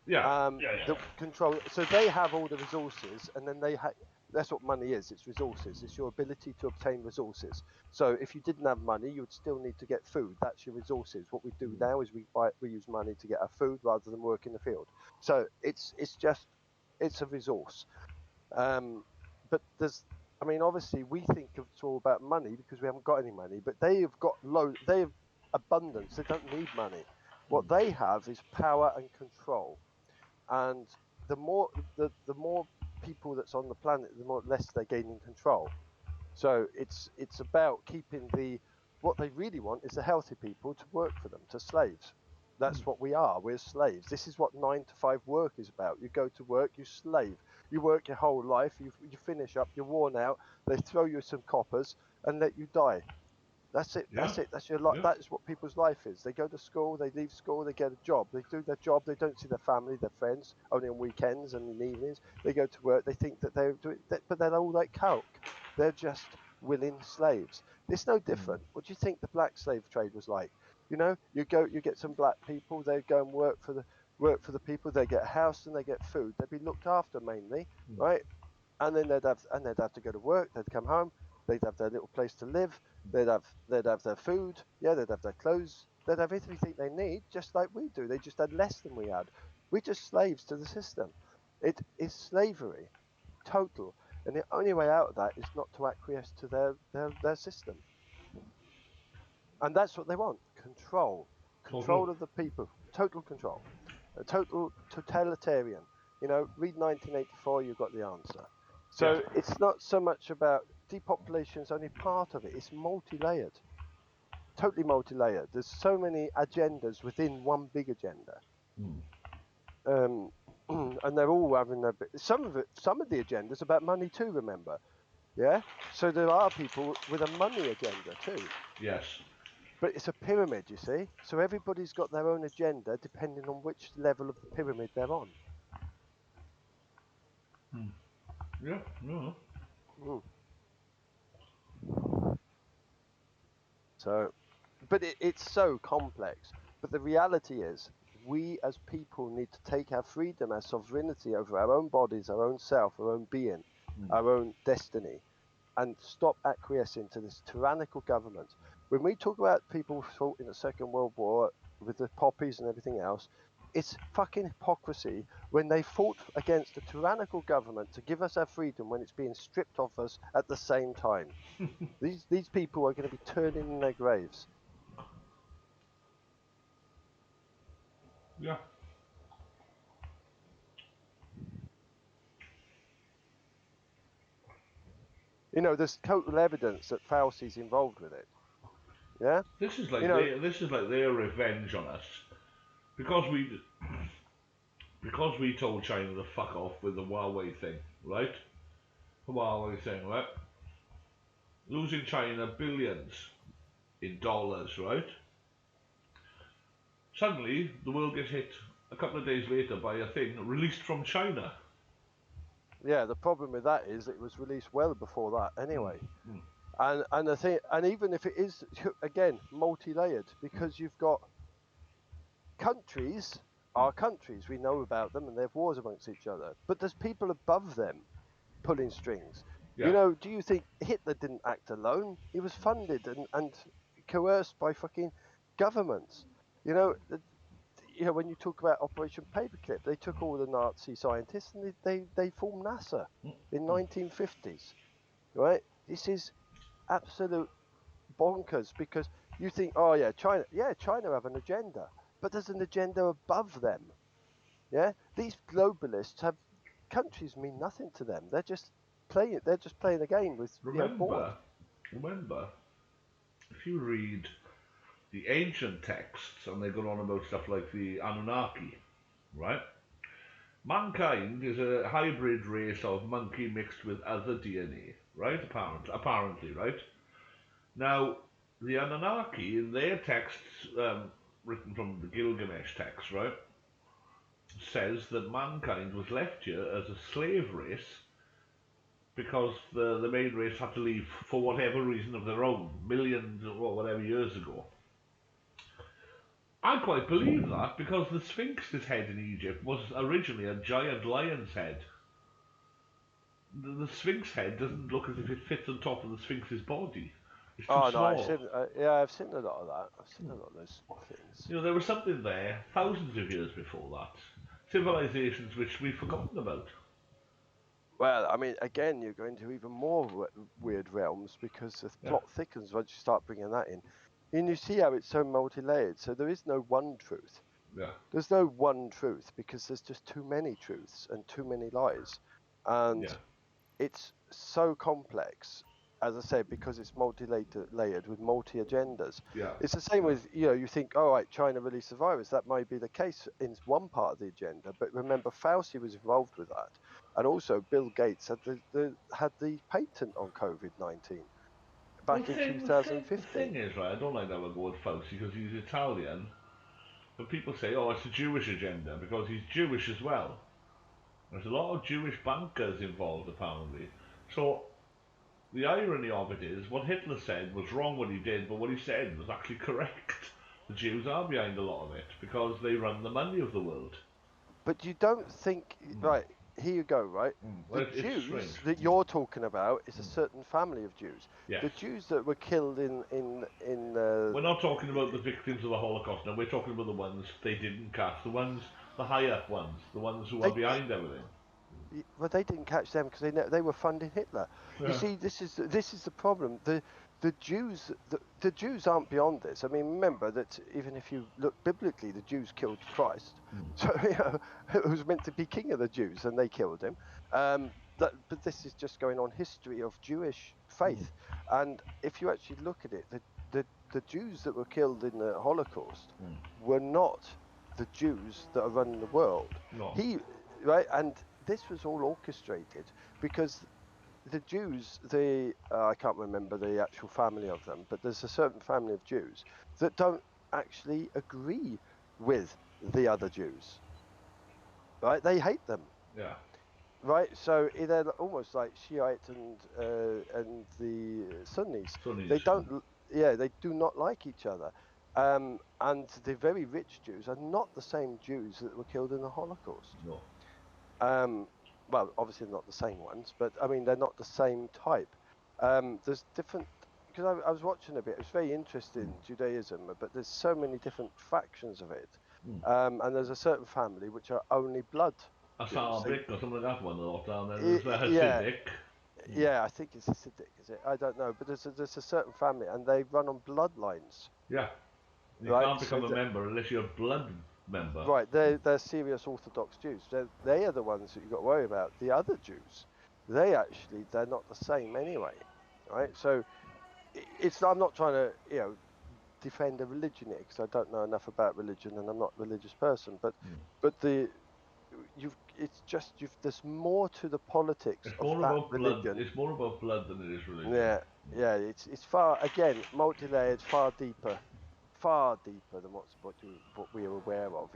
Yeah, yeah, The yeah. control. So they have all the resources, and then they have. That's what money is. It's resources. It's your ability to obtain resources. So if you didn't have money, you would still need to get food. That's your resources. What we do Mm. now is we use money to get our food rather than work in the field. So it's just it's a resource. Um, but there's, I mean, obviously we think it's all about money because we haven't got any money, but they have got low, they have abundance. They don't need money. What Mm. they have is power and control. And the more the more people that's on the planet, the more less they gain in control. So it's about keeping the what they really want is the healthy people to work for them, to slaves. Mm. That's what we are. We're slaves. This is what 9 to 5 work is about. You go to work, you slave. You work your whole life. You finish up. You're worn out. They throw you some coppers and let you die. That's it. Yeah, That's it. That's your life. yeah. That is what people's life is. They go to school, they leave school, they get a job. They do their job. They don't see their family, their friends, only on weekends and in evenings. They go to work. They think that they're doing, but they're all like coke. They're just willing slaves. It's no Mm. different. What do you think the black slave trade was like? You know, you go, you get some black people. They go and work for the people. They get a house and they get food. They'd be looked after mainly, Mm. right? And then they'd have to go to work. They'd come home. They'd have their little place to live. They'd have their food. Yeah, they'd have their clothes. They'd have everything they need, just like we do. They just had less than we had. We're just slaves to the system. It is slavery, total. And the only way out of that is not to acquiesce to their system. And that's what they want: control, Total. control of the people, total control, a total totalitarian. You know, read 1984, you've got the answer. Yeah. So it's not so much about depopulation; is only part of it. It's multi-layered, totally multi-layered. There's so many agendas within one big agenda, Mm. um, and they're all having their. Some of it, some of the agendas about money too. Remember, yeah. So there are people with a money agenda too. Yes. But it's a pyramid, you see. So everybody's got their own agenda depending on which level of the pyramid they're on. Mm. Yeah. No. Mm. So, but it's so complex. But the reality is, we as people need to take our freedom, our sovereignty over our own bodies, our own self, our own being, Mm. our own destiny, and stop acquiescing to this tyrannical government. When we talk about people fought in the Second World War with the poppies and everything else, it's fucking hypocrisy when they fought against a tyrannical government to give us our freedom when it's being stripped off us at the same time. These people are going to be turning in their graves. Yeah. You know, there's total evidence that Fauci's involved with it. Yeah, This is you like know, their revenge on us because we told China to fuck off with the Huawei thing, right? The Huawei thing, right? Losing China billions in dollars, right? Suddenly, the world gets hit a couple of days later by a thing released from China. yeah. The problem with that is it was released well before that Mm. anyway. Mm. And I think, and even if it is again multi-layered, because you've got countries Mm. are countries. We know about them, and they have wars amongst each other. But there's people above them pulling strings. You Yeah. know, do you think Hitler didn't act alone? He was funded and coerced by fucking governments. You know, you know when you talk about Operation Paperclip, they took all the Nazi scientists and they formed NASA Mm. in Mm. 1950s. Right? This is absolute bonkers because you think, oh yeah, China have an agenda, but there's an agenda above them. Yeah, these globalists have countries mean nothing to them. They're just playing. They're just playing a game with board. Remember, remember, if you read the ancient texts and they go on about stuff like the Anunnaki, right? Mankind is a hybrid race of monkey mixed with other DNA, right? Apparently, right? Now, the Anunnaki, in their texts, written from the Gilgamesh text, right, says that mankind was left here as a slave race because the main race had to leave for whatever reason of their own, millions or whatever years ago. I quite believe that because the Sphinx's head in Egypt was originally a giant lion's head. The Sphinx head doesn't look as if it fits on top of the Sphinx's body. It's too Oh no, small. yeah, I've seen a lot of that. I've seen a lot of those things. You know, there was something there thousands of years before that. Civilizations which we've forgotten about. Well, I mean, again, you're going to even more weird realms because the Yeah, plot thickens once you start bringing that in. And you see how it's so multi-layered. So there is no one truth. yeah, There's no one truth because there's just too many truths and too many lies. And yeah, it's so complex, as I said, because it's multi-layered with multi-agendas. yeah. It's the same with, you think, all right, China released the virus. That might be the case in one part of the agenda, but remember, Fauci was involved with that. And also Bill Gates had the patent on COVID-19 Well, back in the thing 2015. is, right, I don't like that we go with Fauci because he's Italian. But people say, oh, it's a Jewish agenda because he's Jewish as well. There's a lot of Jewish bankers involved, apparently. So the irony of it is, what Hitler said was wrong what he did, but what he said was actually correct. The Jews are behind a lot of it because they run the money of the world. But you don't think, right, here you go, right? Well, The it's strange. Jews that you're talking about is a certain family of Jews. Yes. The Jews that were killed We're not talking about the victims of the Holocaust now, we're talking about the ones they didn't catch, the high up ones, the ones who are they behind everything. well, they didn't catch them because they were funding Hitler. You Yeah. see, this is the problem. The Jews aren't beyond this. I mean, remember that even if you look biblically, the Jews killed Christ, so it was meant to be king of the Jews, and they killed him. But this is just going on history of Jewish faith, and if you actually look at it, the Jews that were killed in the Holocaust were not the Jews that are running the world. No. Right, and this was all orchestrated because the Jews, I can't remember the actual family of them, but there's a certain family of Jews that don't actually agree with the other Jews. Right, they hate them. Yeah. Right, so they're almost like Shiite and the Sunnis. Sunnis. They don't, yeah, they do not like each other. And the very rich Jews are not the same Jews that were killed in the Holocaust. No. Well, obviously not the same ones, but I mean, they're not the same type. There's different, because I was watching a bit, it was very interesting, Judaism, but there's so many different factions of it. And there's a certain family which are only blood Jews. Asabic or something like that one, a lot down there. There's the Yeah, Hasidic. yeah, I think it's Hasidic, is it? I don't know, but there's a certain family, and they run on bloodlines. Yeah. You Right, can't become a member unless you're a blood member. Right, they're serious Orthodox Jews. They are the ones that you've got to worry about. The other Jews, they're not the same anyway, right? So I'm not trying to defend a religion here because I don't know enough about religion and I'm not a religious person. But there's more to the politics of that religion. It's more about blood than it is religion. Yeah. It's far, again, multi-layered, far deeper than what we are aware of.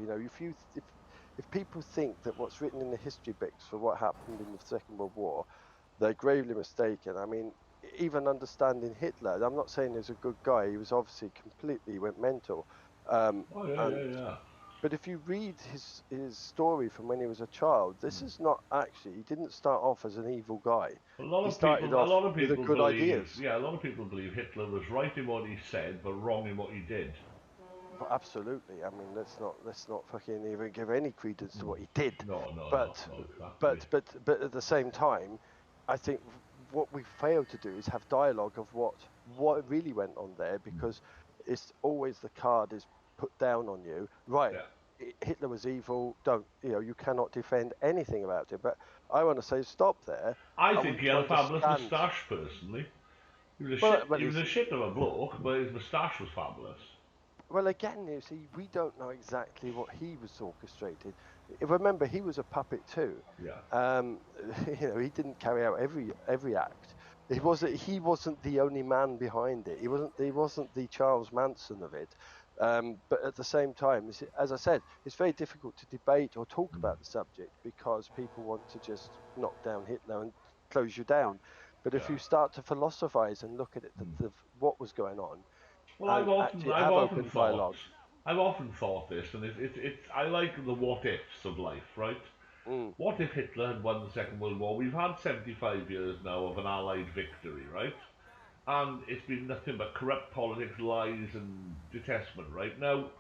If people think that what's written in the history books for what happened in the Second World War, they're gravely mistaken. I mean, even understanding Hitler, I'm not saying he's a good guy. He was obviously he went mental. Yeah. But if you read his story from when he was a child, this is not actually. He didn't start off as an evil guy. A lot of people with good ideas. Yeah, a lot of people believe Hitler was right in what he said, but wrong in what he did. But absolutely. I mean, let's not fucking even give any credence to what he did. No, But at the same time, I think what we fail to do is have dialogue of what really went on there, because it's always the card is put down on you. Right. Yeah. Hitler was evil. You cannot defend anything about him. But I want to say, stop there. I think he had a fabulous moustache, personally. He was a shit of a bloke, but his moustache was fabulous. Well, again, you see, we don't know exactly what he was orchestrated. Remember, he was a puppet too. Yeah. He didn't carry out every act. He wasn't the only man behind it. He wasn't the Charles Manson of it. But at the same time, as I said, it's very difficult to debate or talk about the subject because people want to just knock down Hitler and close you down. But if Yeah. you start to philosophize and look at it, what was going on, Well, and actually I've have often open thought, dialogue. this, and I like the what ifs of life, right? Mm, What if Hitler had won the Second World War? We've had 75 years now of an Allied victory, right? And it's been nothing but corrupt politics, lies, and detestment, right? Now,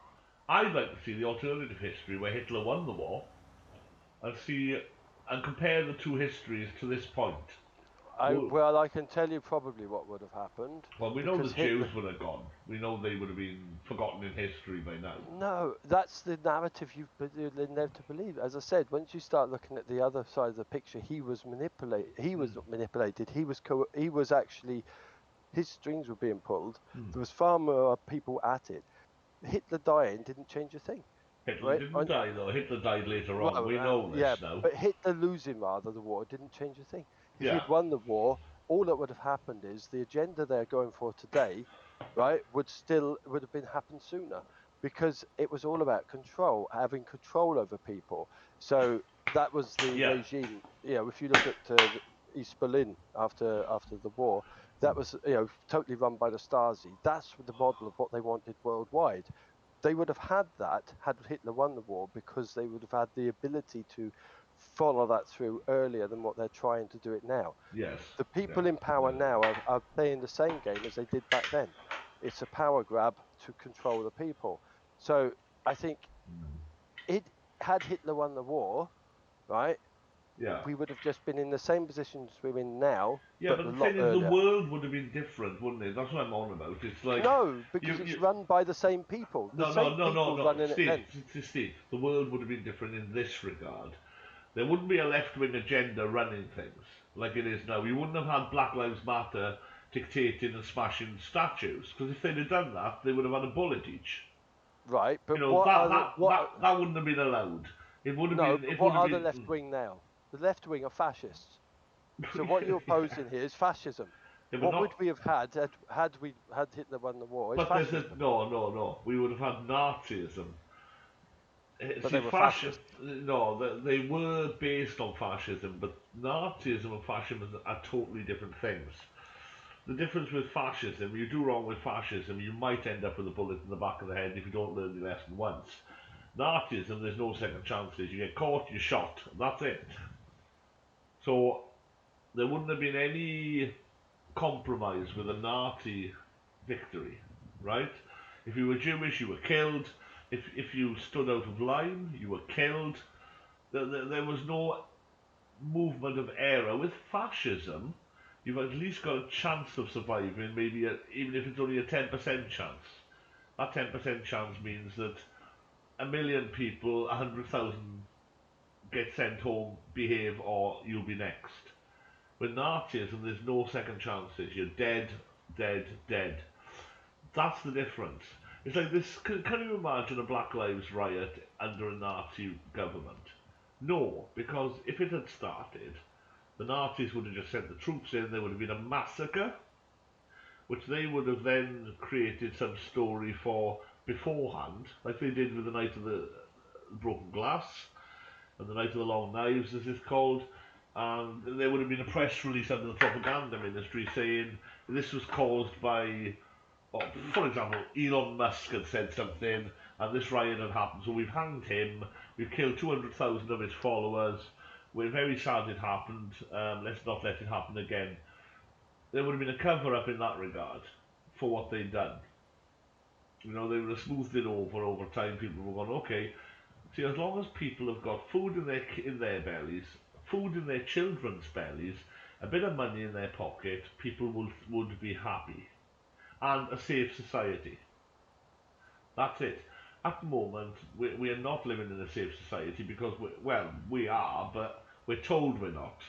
I'd like to see the alternative history where Hitler won the war and see and compare the two histories to this point. Well, well, I can tell you probably what would have happened, well, we know the because Hitler. Jews would have gone. We know they would have been forgotten in history by now. No, that's the narrative you're led to believe. As I said, once you start looking at the other side of the picture, he was manipulated. He was not manipulated. He was actually, his strings were being pulled. There was far more people at it. Hitler dying didn't change a thing, Hitler right? didn't die though. Hitler died later on. Well, We know this yeah, now. but Hitler losing rather the war didn't change a thing. If Yeah. he'd won the war, all that would have happened is the agenda they're going for today, right, would have been happened sooner, because it was all about control, having control over people. So that was the Yeah. regime. If you look at East Berlin after the war, that was totally run by the Stasi. That's the model of what they wanted worldwide. They would have had that had Hitler won the war, because they would have had the ability to follow that through earlier than what they're trying to do it now. Yes. The Yeah. people in power now are playing the same game as they did back then. It's a power grab to control the people. So I think it had Hitler won the war, right, Yeah. we would have just been in the same positions we're in now, Yeah, but but a the lot thing is, the earlier. world would have been different, wouldn't it? That's what I'm on about. It's like No, because it's you run by the same people. The no, no, same no, no, people no. running it Steve, then. Steve, the world would have been different in this regard. There wouldn't be a left-wing agenda running things like it is now. You wouldn't have had Black Lives Matter dictating and smashing statues, because if they'd have done that, they would have had a bullet each. Right, You but know what that are the that what? that that wouldn't have been allowed. It would have No, been. but It what would have are the been. left wing now? The left wing are fascists. So what you're opposing here is fascism. Yeah, but What not. would we have had Hitler won the war? Is But there's a fascism. no, no, no. We would have had Nazism. But See, they were fascists. no, they were based on fascism, but Nazism and fascism are totally different things. The difference with fascism, you do wrong with fascism, you might end up with a bullet in the back of the head if you don't learn your lesson once. Nazism, there's no second chances. You get caught, you're shot. That's it. So there wouldn't have been any compromise with a Nazi victory, right? If you were Jewish, you were killed. If you stood out of line, you were killed. There was no movement of error. With fascism, you've at least got a chance of surviving, even if it's only a 10% chance. That 10% chance means that a million people, 100,000 get sent home, behave, or you'll be next. With Nazism, there's no second chances. You're dead, dead, dead. That's the difference. It's like this. Can you imagine a Black Lives riot under a Nazi government? No, because if it had started, the Nazis would have just sent the troops in, there would have been a massacre, which they would have then created some story for beforehand, like they did with the Night of the Broken Glass and the Night of the Long Knives, as it's called. And there would have been a press release under the propaganda ministry saying this was caused by, for example, Elon Musk had said something, and this riot had happened, so we've hanged him, we've killed 200,000 of his followers, we're very sad it happened, let's not let it happen again. There would have been a cover-up in that regard for what they'd done. You know, they would have smoothed it over time. People were going, okay, see, as long as people have got food in their bellies, food in their children's bellies, a bit of money in their pocket, people would be happy. And a safe society. That's it. At the moment, we are not living in a safe society because, we are, but we're told we're not.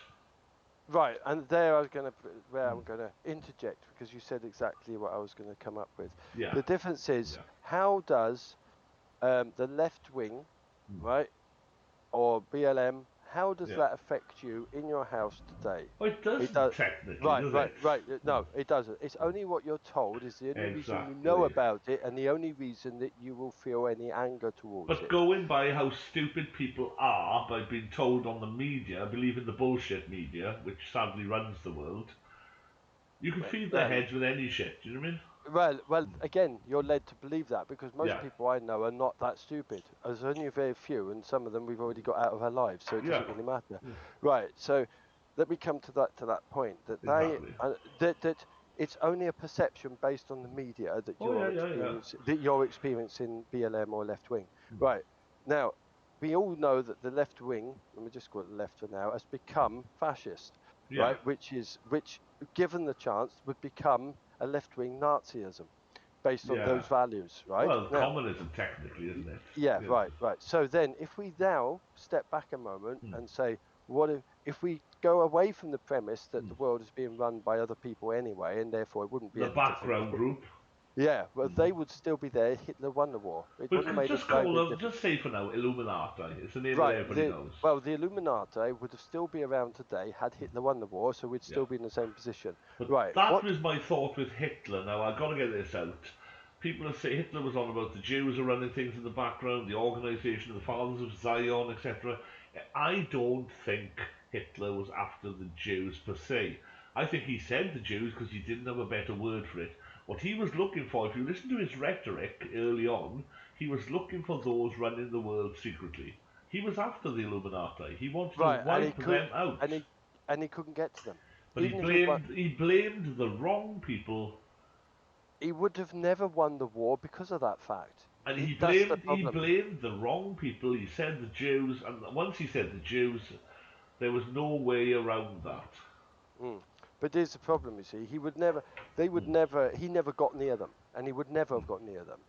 Right, and there I was where I'm going to interject, because you said exactly what I was going to come up with. Yeah. The difference is, Yeah. how does the left wing, right, or BLM, how does Yeah. that affect you in your house today? Well, it It doesn't does. technically, Right, does right, it? right. No, it doesn't. It's only what you're told is the only reason you know Exactly. about it, and the only reason that you will feel any anger towards But it. going by how stupid people are by being told on the media, believing the bullshit media, which sadly runs the world, you can feed their Well, heads with any shit. Do you know what I mean? well. Again, you're led to believe that because most Yeah. people I know are not that stupid. There's only a very few, and some of them we've already got out of our lives, so it Yeah. doesn't really matter. Yeah. Right. So let me come to that point that Exactly. that it's only a perception based on the media that Oh yeah, yeah, yeah. you're experiencing BLM or left wing. Hmm. Right. Now, we all know that the left wing, let me just call it the left for now, has become fascist, Yeah. right? Which, given the chance, would become a left wing Nazism based on Yeah. those values, right? Well, Now, communism technically, isn't it? yeah, Yeah. right. So then, if we now step back a moment Hmm. and say, what if we go away from the premise that Hmm. the world is being run by other people anyway, and therefore it wouldn't be The any different? background group. Yeah, well, Hmm. they would still be there. Hitler won the war. It We wouldn't have could made a just very call big them, difference. just say for now, Illuminati. It's a name that Right. everybody knows. The Illuminati would have still be around today had Hitler won the war, so we'd Yeah. still be in the same position. But Right. that What? was my thought with Hitler. Now, I've got to get this out. People say Hitler was on about the Jews are running things in the background, the organisation of the Fathers of Zion, etc. I don't think Hitler was after the Jews per se. I think he said the Jews because he didn't have a better word for it. What he was looking for, if you listen to his rhetoric early on, he was looking for those running the world secretly. He was after the Illuminati. He wanted to Right, wipe them out. and he couldn't get to them, But even if he won. he blamed the wrong people, He would have never won the war because of that fact. and That's the he problem. blamed the wrong people. He said the Jews, and once he said the Jews, there was no way around that. Mm. But there's the problem, you see. Mm. He never got near them, and he would never have got near them.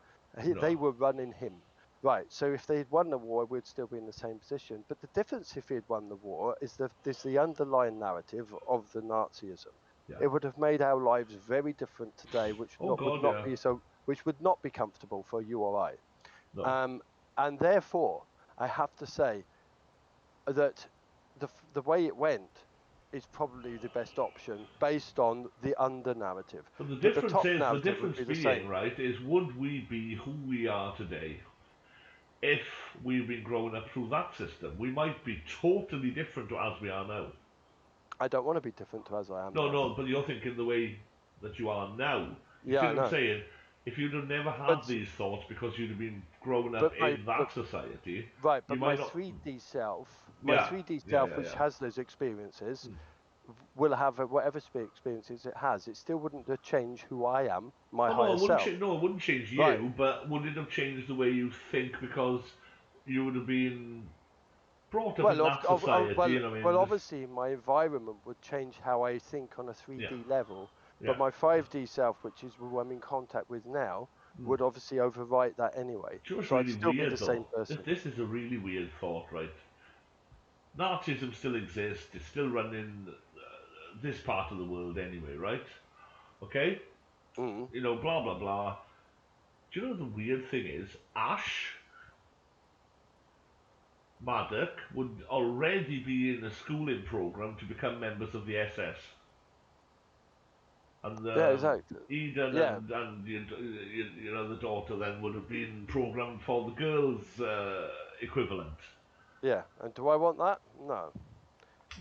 No. They were running him. Right, so if they'd won the war, we'd still be in the same position. But the difference if he'd won the war is there's the underlying narrative of the Nazism. Yeah. It would have made our lives very different today, Oh would God, not yeah. be which would not be comfortable for you or I. No. And therefore, I have to say that the way it went is probably the best option based on the under narrative. But the But the difference top is, the narrative would difference be the being, same. right, is would we be who we are today if we've been growing up through that system? We might be totally different to as we are now. I don't want to be different to as I am No, now. no, but you're thinking the way that you are now. You Yeah, see I what I'm know. saying? If you'd have never had But these thoughts because you'd have been growing up but in that society, right, you but my might not. 3D self, Yeah, yeah, yeah, which yeah. has those experiences, Hmm. will have whatever experiences it has. It still wouldn't change who I am, my Oh no, higher it wouldn't. self. No, it wouldn't change Right. you. But would it have changed the way you think because you would have been brought up in Well, that society? You know, what I mean, just obviously, my environment would change how I think on a yeah, 3D level, yeah. but my 5D self, which is who I'm in contact with now, Hmm. would obviously overwrite that anyway. Do you know what's So I'd really still be weird the though? same person. This is a really weird thought, right? Nazism still exists. It's still running this part of the world anyway, right? Okay? Mm. You know, blah blah blah. Do you know the weird thing is? Ash Maddock would already be in a schooling program to become members of the SS, and Yeah, exactly. Eden Yeah, and you know the daughter then would have been programmed for the girls' equivalent. yeah. And do I want that? No.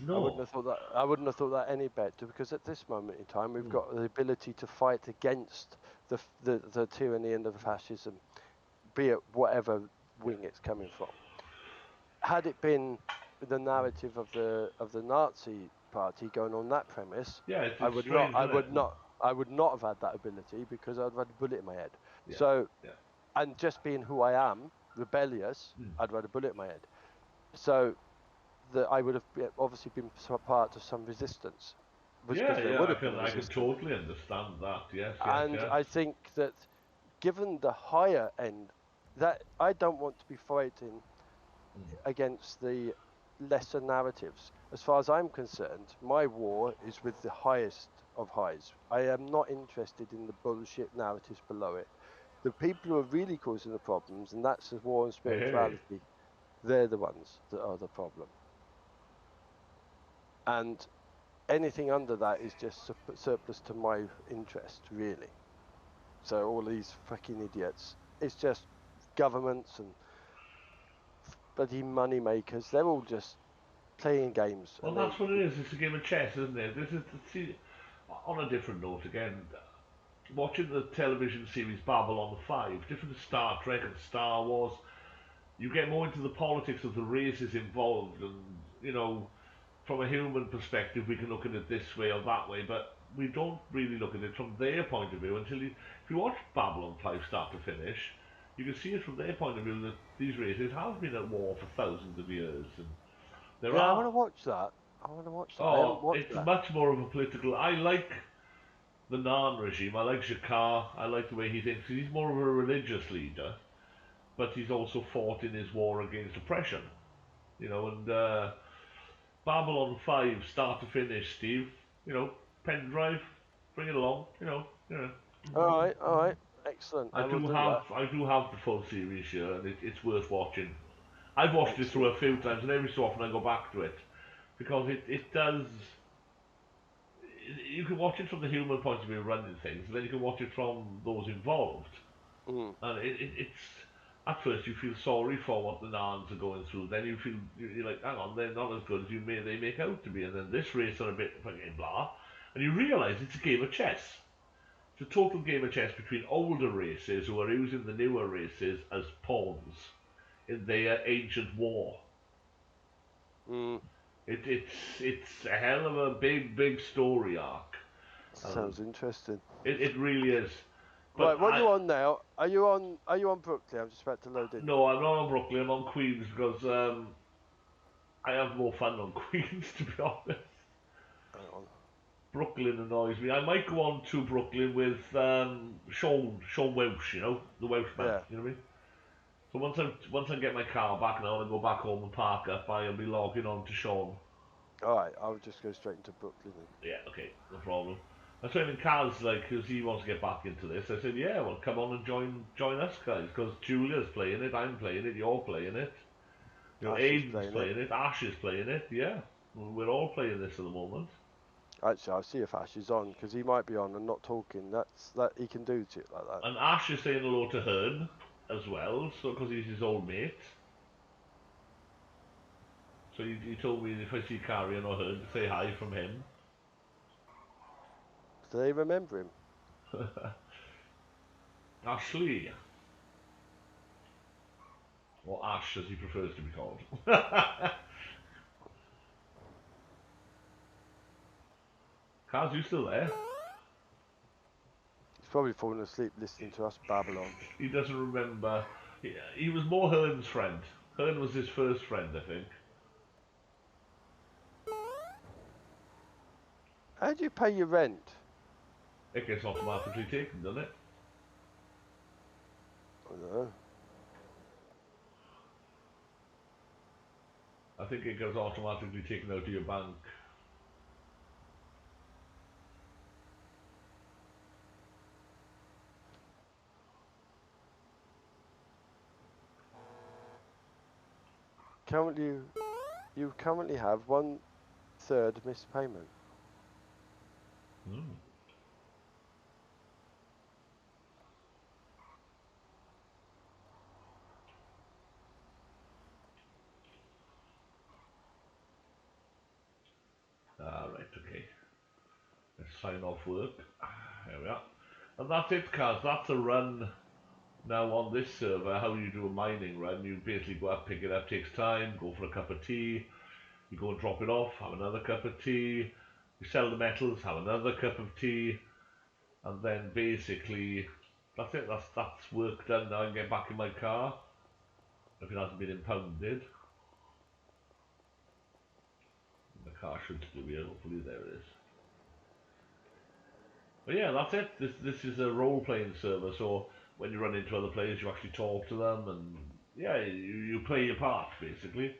I wouldn't No. have thought that. I wouldn't have thought that any better because at this moment in time, we've Hmm. got the ability to fight against the tyranny and the fascism, be it whatever wing it's coming from. Had it been the narrative of the Nazi party going on that premise, Yeah, I it's would not, strange, I isn't it? would not, I would not have had that ability because I'd had a bullet in my head. Yeah, So, yeah. and just being who I am, rebellious, Hmm. I'd had a bullet in my head. So, that I would have obviously been part of some resistance, Yeah, because there yeah, would have been I can resistance. totally understand that. Yes, yes, And yes. I think that, given the higher end, that I don't want to be fighting Mm. against the lesser narratives. As far as I'm concerned, my war is with the highest of highs. I am not interested in the bullshit narratives below it. The people who are really causing the problems, and that's the war and Hey, hey. spirituality, they're the ones that are the problem. and anything under that is just surplus to my interest, really. So all these fucking idiots, it's just governments and bloody money makers. They're all just playing games. Well, And that's what it is. It's a game of chess, isn't it? This is see, on a different note again. Watching the television series Babylon 5, different to Star Trek and Star Wars, you get more into the politics of the races involved, and you know, from a human perspective, we can look at it this way or that way, but we don't really look at it from their point of view until if you watch Babylon 5 start to finish, you can see it from their point of view that these races have been at war for thousands of years, and there yeah, I want are. to watch that. I want to watch that. I haven't Oh, watched it's that. much more of a political. I like the Nan regime. I like Jakar. I like the way he thinks. He's more of a religious leader, but he's also fought in his war against oppression. You know, and Babylon 5, start to finish, Steve. You know, pen drive, bring it along. All right, excellent. I will do that. I do have the full series here, and it's worth watching. I've watched it through Excellent. a few times, and every so often I go back to it because it does. You can watch it from the human point of view running things, and then you can watch it from those involved. Mm. And it's at first you feel sorry for what the Nans are going through. Then you feel you're like, hang on, they're not as good as they make out to be. And then this race are a bit fucking blah, and you realise it's a game of chess. It's a total game of chess between older races who are using the newer races as pawns in their ancient war. Mm. It's a hell of a big story arc. Sounds interesting. It really is. But Right, what are you on now? Are you on Brooklyn? I'm just about to load in. no, I'm not on Brooklyn. I'm on Queens because I have more fun on Queens, to be honest. Hang on. Brooklyn annoys me. I might go on to Brooklyn with Sean Welsh, you know, the Welshman. Yeah. You know what I mean? So once I get my car back now and I go back home and park up, I'll be logging on to Sean. All right, I'll just go straight into Brooklyn then. Yeah, okay, no problem. I told him Carl's like, because he wants to get back into this. I said, yeah, well, come on and join us guys, because Julia's playing it, I'm playing it, you're playing it. You know, Ash is Aiden's playing it. Ash is playing it, yeah. We're all playing this at the moment. Actually, I'll see if Ash is on because he might be on and not talking. That he can do shit like that. And Ash is saying hello to Hearn as well, so because he's his old mate. So he told me if I see Carrion or Hearn to say hi from him. Do they remember him? Ashley. Or Ash as he prefers to be called. Kaz, you still there? He's probably fallen asleep listening to us babble on. He doesn't remember. He was more Hearn's friend. Hearn was his first friend, I think. How do you pay your rent? It gets automatically taken, doesn't it? I don't know. I think it gets automatically taken out of your bank. You currently have 1/3 missed payment. Hmm. Right, okay. Let's sign off work. There we are. And that's it, Kaz. That's a run now on this server. How you do a mining run. You basically go up, pick it up, takes time, go for a cup of tea. You go and drop it off, have another cup of tea. You sell the metals, have another cup of tea. And then basically, that's it. That's work done now. I can get back in my car. If it hasn't been impounded. The car should still be here. Hopefully there it is. But yeah, that's it. This is a role-playing server, so when you run into other players, you actually talk to them, and yeah, you play your part, basically.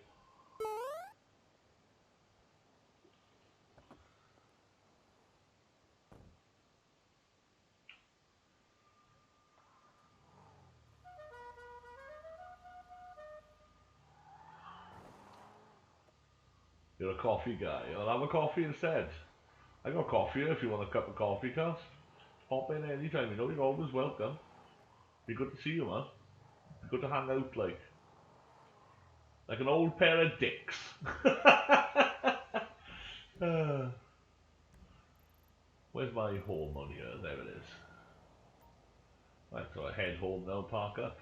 You're a coffee guy. I'll have a coffee instead. I got coffee here if you want a cup of coffee, Cass. Hop in anytime, you know, you're always welcome. Be good to see you, man. Be good to hang out like an old pair of dicks. Where's my home on here? There it is. Right, so I head home now, park up.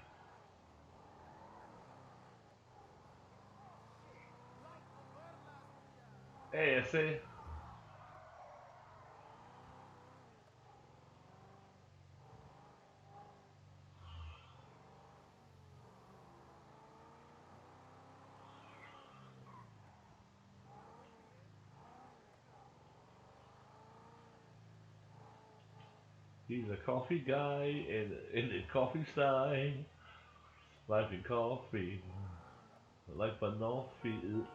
Hey, I say. He's a coffee guy in a coffee style. Life in coffee. Life but coffee.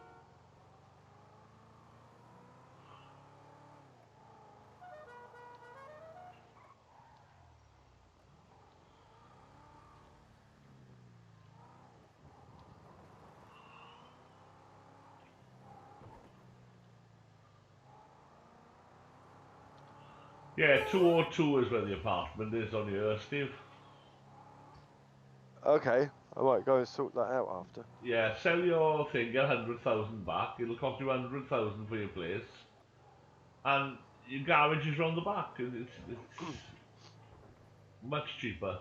Yeah, 202 is where the apartment is on here, Steve. Okay, I might go and sort that out after. Yeah, sell your thing, get 100,000 back. It'll cost you 100,000 for your place. And your garage is round the back. It's much cheaper.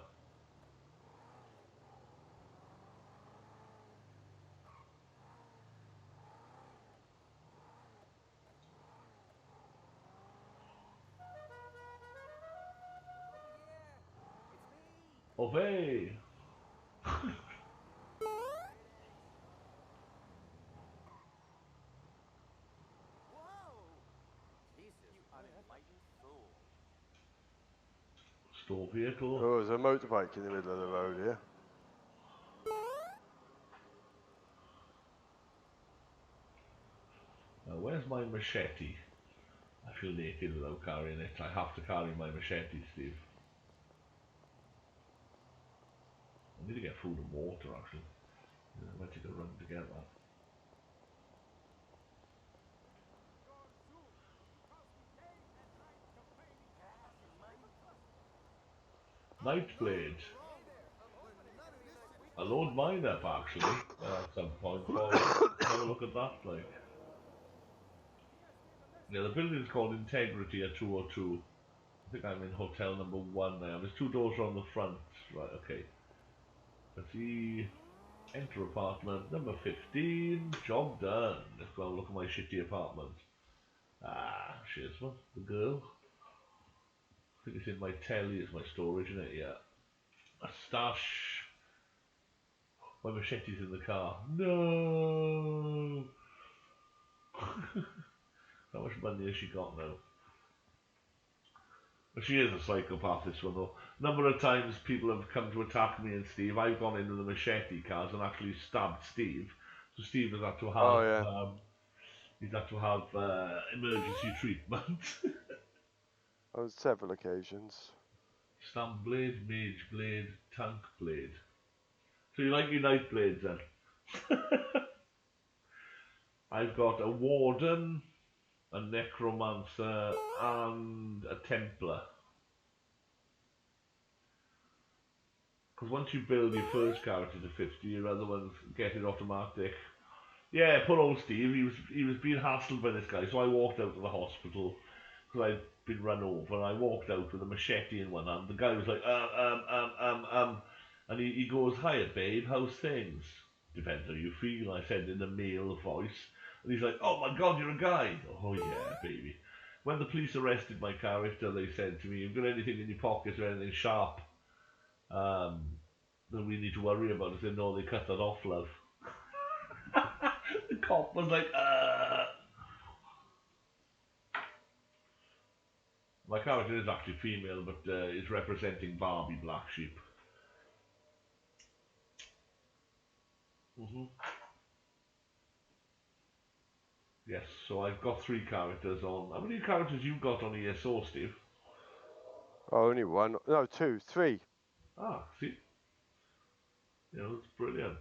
Oh, hey! Store vehicle. Oh, there's a motorbike in the middle of the road here. Now, where's my machete? I feel naked without carrying it. I have to carry my machete, Steve. I need to get food and water, actually. I might take a run to get that. Nightblade. I'll load mine up, actually, at some point. Have a look at that, like. Yeah, the building's called Integrity at 202. I think I'm in hotel number 1 now. There's 2 doors on the front. Right, okay. Let's see. Enter apartment number 15. Job done. Let's go and look at my shitty apartment. Ah, cheers, man. The girl. I think it's in my telly, it's my storage, isn't it? Yeah. A stash. My machete's in the car. No! How much money has she got now? Well, she is a psychopath, this one, though. Number of times people have come to attack me and Steve. I've gone into the machete cars and actually stabbed Steve. So Steve has had to have, Oh, yeah. he's had to have emergency treatment. On several occasions. Stamp blade, mage blade, tank blade. So you like your knife blades then? I've got a warden, a necromancer, and a templar. Because once you build your first character to 50, your other ones get it automatic. Yeah, poor old Steve, he was being hassled by this guy, so I walked out to the hospital because I'd been run over, and I walked out with a machete in one hand. The guy was like, and he goes, hiya babe, how's things? Depends how you feel, I said in a male voice. And he's like, oh my god, you're a guy. Oh yeah, baby. When the police arrested my character, they said to me, you've got anything in your pocket or anything sharp that we need to worry about? I said, no, they cut that off, love. The cop was like, My character is actually female, but is representing Barbie Black Sheep. Yes, so I've got 3 characters on. How many characters you got on ESO, Steve? Oh, only one. No, 2, 3. Ah, see? Yeah, that's brilliant.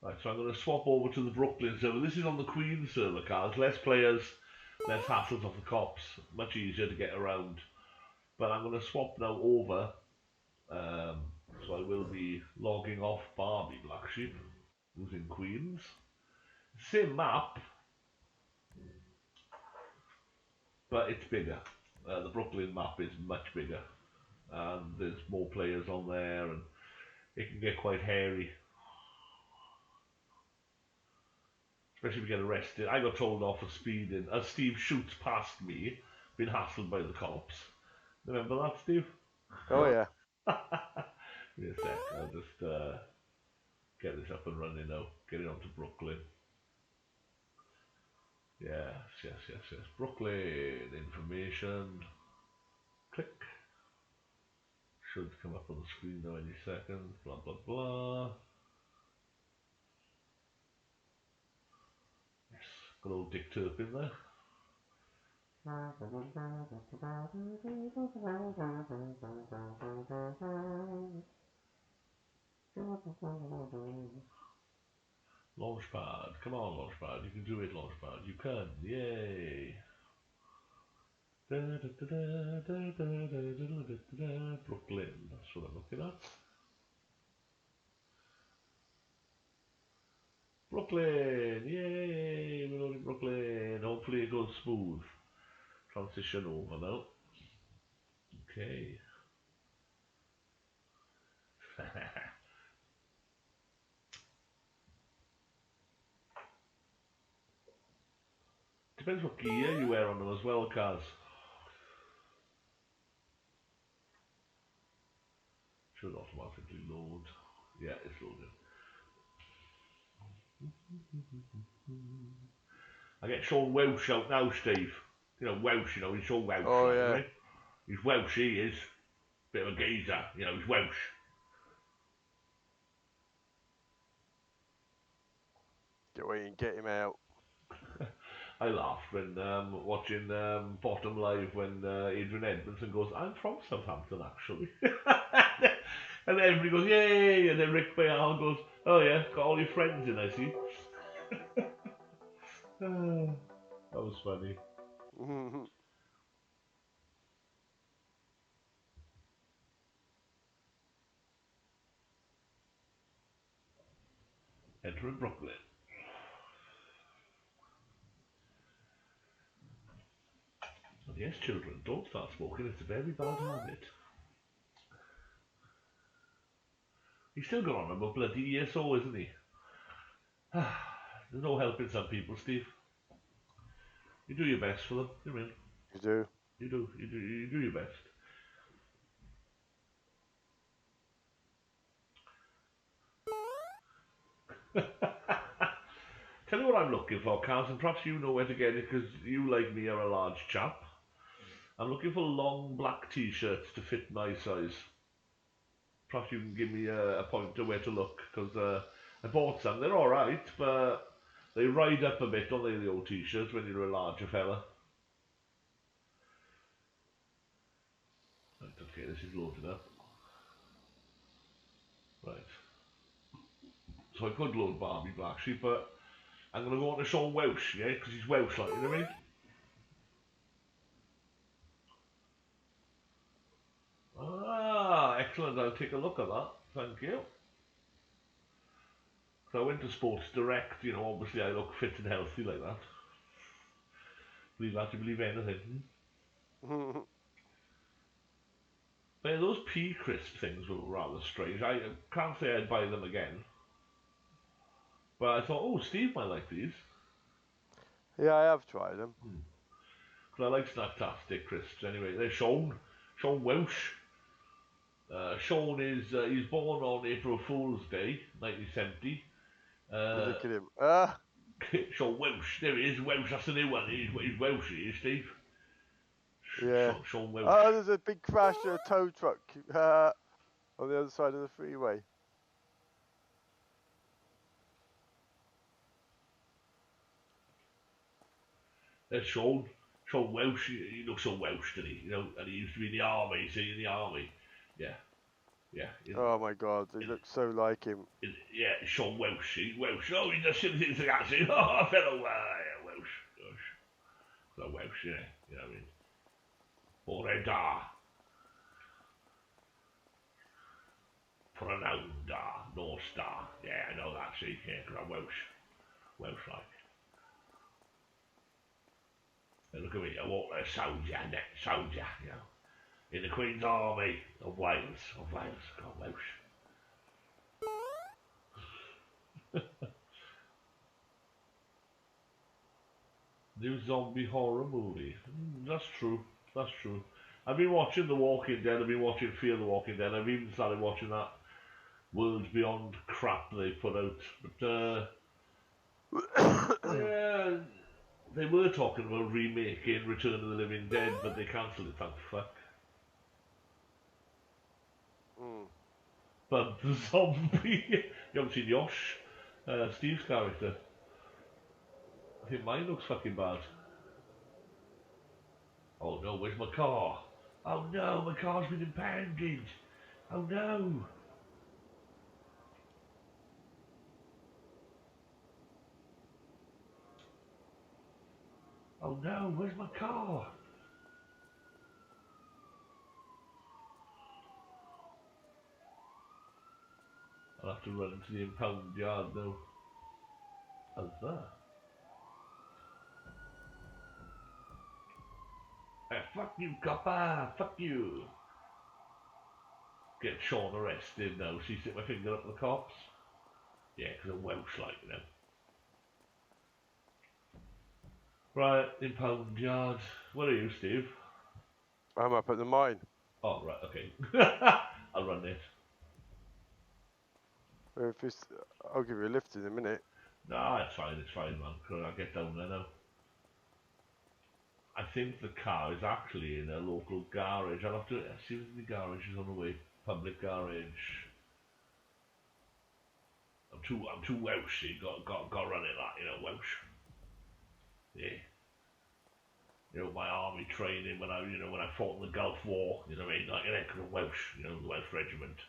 Right, so I'm going to swap over to the Brooklyn server. This is on the Queen server, cars. Less players, less hassles of the cops. Much easier to get around. But I'm going to swap now over. So I will be logging off Barbie Black Sheep, who's in Queens. Same map, but it's bigger. The Brooklyn map is much bigger. And there's more players on there, and it can get quite hairy. Especially if you get arrested. I got told off for speeding as Steve shoots past me, being hassled by the cops. Remember that, Steve? Oh yeah. Give me a sec, I'll just get this up and running now. Get it onto Brooklyn. Yes. Brooklyn information. Click. Should come up on the screen now any second. Blah blah blah. Yes, good old Dick Turpin there. Launchpad, come on Launchpad, you can do it Launchpad, you can, yay! Brooklyn, that's what I'm looking at. Brooklyn, yay! We're on in Brooklyn, hopefully it goes smooth. Transition over now. Okay. Depends what gear you wear on them as well, cars. Should automatically load. Yeah, it's loading. I get Sean Welsh out now, Steve. You know, Welsh, you know, he's Sean Welsh, Oh like, yeah. right? He's Welsh, he is. Bit of a geezer, you know, he's Welsh. Get away and get him out. I laughed when watching Bottom Live when Adrian Edmondson goes, I'm from Southampton actually. And then everybody goes, yay! And then Rick Bayal goes, oh yeah, got all your friends in, I see. That was funny. Entering Brooklyn. And yes, children, don't start smoking, it's a very bad habit. He's still got on him a bloody year so, isn't he? There's no helping some people, Steve. You do your best for them, you mean? You do. You do your best. Tell you what I'm looking for, Carls, and perhaps you know where to get it because you, like me, are a large chap. I'm looking for long black t-shirts to fit my size. Perhaps you can give me a pointer where to look because I bought some. They're alright, but they ride up a bit, don't they, the old t-shirts when you're a larger fella. Right, okay, this is loaded up. Right. So I could load Barbie Black Sheep, but I'm going to go on to Sean Welsh, yeah, because he's Welsh, like, you know what I mean? Ah, excellent. I'll take a look at that. Thank you. So I went to Sports Direct, you know, obviously I look fit and healthy like that. Believe that, you believe anything. But yeah, those pea crisp things were rather strange. I can't say I'd buy them again. But I thought, oh, Steve might like these. Yeah, I have tried them. Because I like Snacktastic crisps anyway. They're Sean Welsh. Sean is, he's born on April Fool's Day, 1970. Look at him. Ah. Sean Welsh, there he is, Welsh, that's the new one. He's Welsh, he is, Steve. Yeah. Sean Welsh. Oh, there's a big crash of a tow truck on the other side of the freeway. There's Sean Welsh, he looks so Welsh, doesn't he? You know, and he used to be in the army, see, in the army. Yeah. Yeah. Oh my God, they look so like him. Yeah, Sean Welsh. He's Welsh. Oh, he just things like that. See, oh, fellow Welsh. Gosh. So Welsh, yeah. You know what I mean? Bore da. Pronoun da. North Star. Yeah, I know that. See, yeah, because I'm Welsh. Welsh like. And look at me, I walk like a soldier, soldier, you know. In the Queen's Army of Wales. God, Welsh. New zombie horror movie. That's true. That's true. I've been watching The Walking Dead. I've been watching Fear the Walking Dead. I've even started watching that Worlds Beyond crap they put out. But yeah, they were talking about remaking Return of the Living Dead, but they cancelled it. Thank fuck. But the zombie. You haven't seen Yosh, Steve's character. I think mine looks fucking bad. Oh no, where's my car? Oh no, my car's been impounded. Oh no. Oh no, where's my car? I'll have to run into the impound yard now. How's that? Hey, fuck you, copper! Fuck you! Get Sean arrested now. See, stick my finger up the cops. Yeah, because I'm Welsh like, you know. Right, impound yard. Where are you, Steve? I'm up at the mine. Oh, right, okay. I'll run it. If it's, I'll give you a lift in a minute. Nah, it's fine, man. I'll get down there now. I think the car is actually in a local garage. I'll have to see if the garage is on the way. Public garage. I'm too Welshy. Got run it like, you know, Welsh. Yeah. You know, my army training when I fought in the Gulf War, you know what I mean? Like, you know, 'cause I'm Welsh, you know, the Welsh Regiment.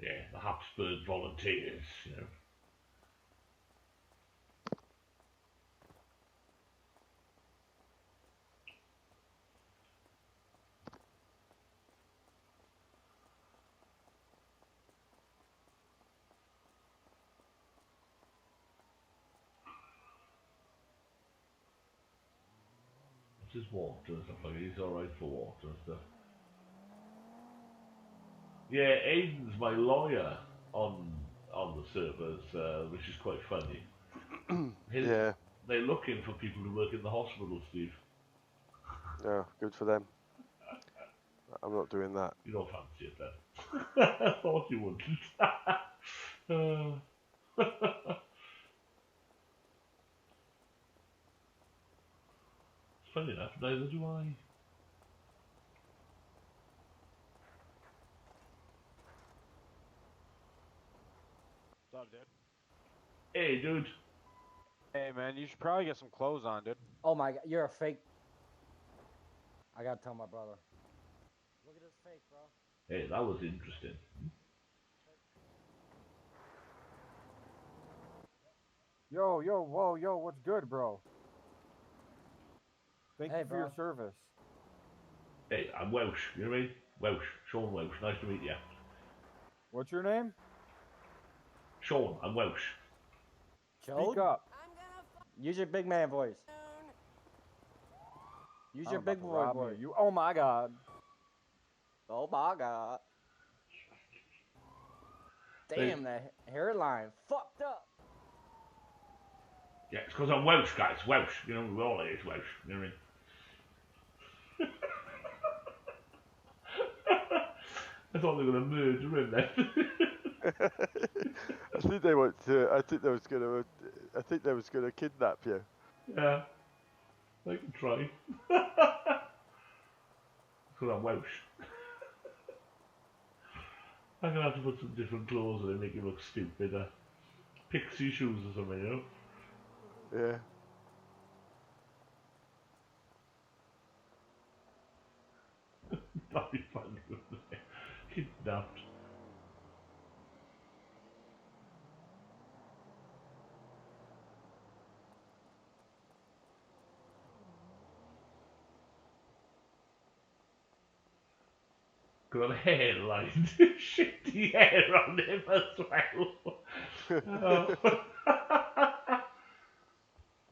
Yeah, the Habsburg Volunteers, you know. It's just water and stuff like that. He's alright for water and stuff. Yeah, Aiden's my lawyer on the servers, which is quite funny. Yeah. They're looking for people to work in the hospital, Steve. Yeah, good for them. I'm not doing that. You don't fancy it then. I thought you wouldn't. Funny enough, neither do I. What's up, dude? Hey, dude. Hey, man, you should probably get some clothes on, dude. Oh my god, you're a fake. I gotta tell my brother. Look at this fake, bro. Hey, that was interesting. Yo, whoa, yo, what's good, bro? Thank Hey, you for your bro. service. Hey, I'm Welsh. You know what I mean? Welsh. Sean Welsh. Nice to meet you. What's your name? Sean, I'm Welsh. Speak up. Use your big man voice. Use I'm your about big to boy rob voice. you. Oh my god. Oh my god. Damn, that hairline fucked up. Yeah, it's because I'm Welsh, guys. Welsh. You know, we're all is Welsh. You know what I mean? I thought they were going to murder him then. I think they want to. I think they was gonna. I think they was gonna kidnap you. Yeah, they can try. Because I'm Welsh. I'm going to have to put some different clothes on and make it look stupid. Pixie shoes or something, you know? Yeah. That'd be fun, wouldn't it? Kidnapped. Got a hairline, shitty hair on him as well. Oh.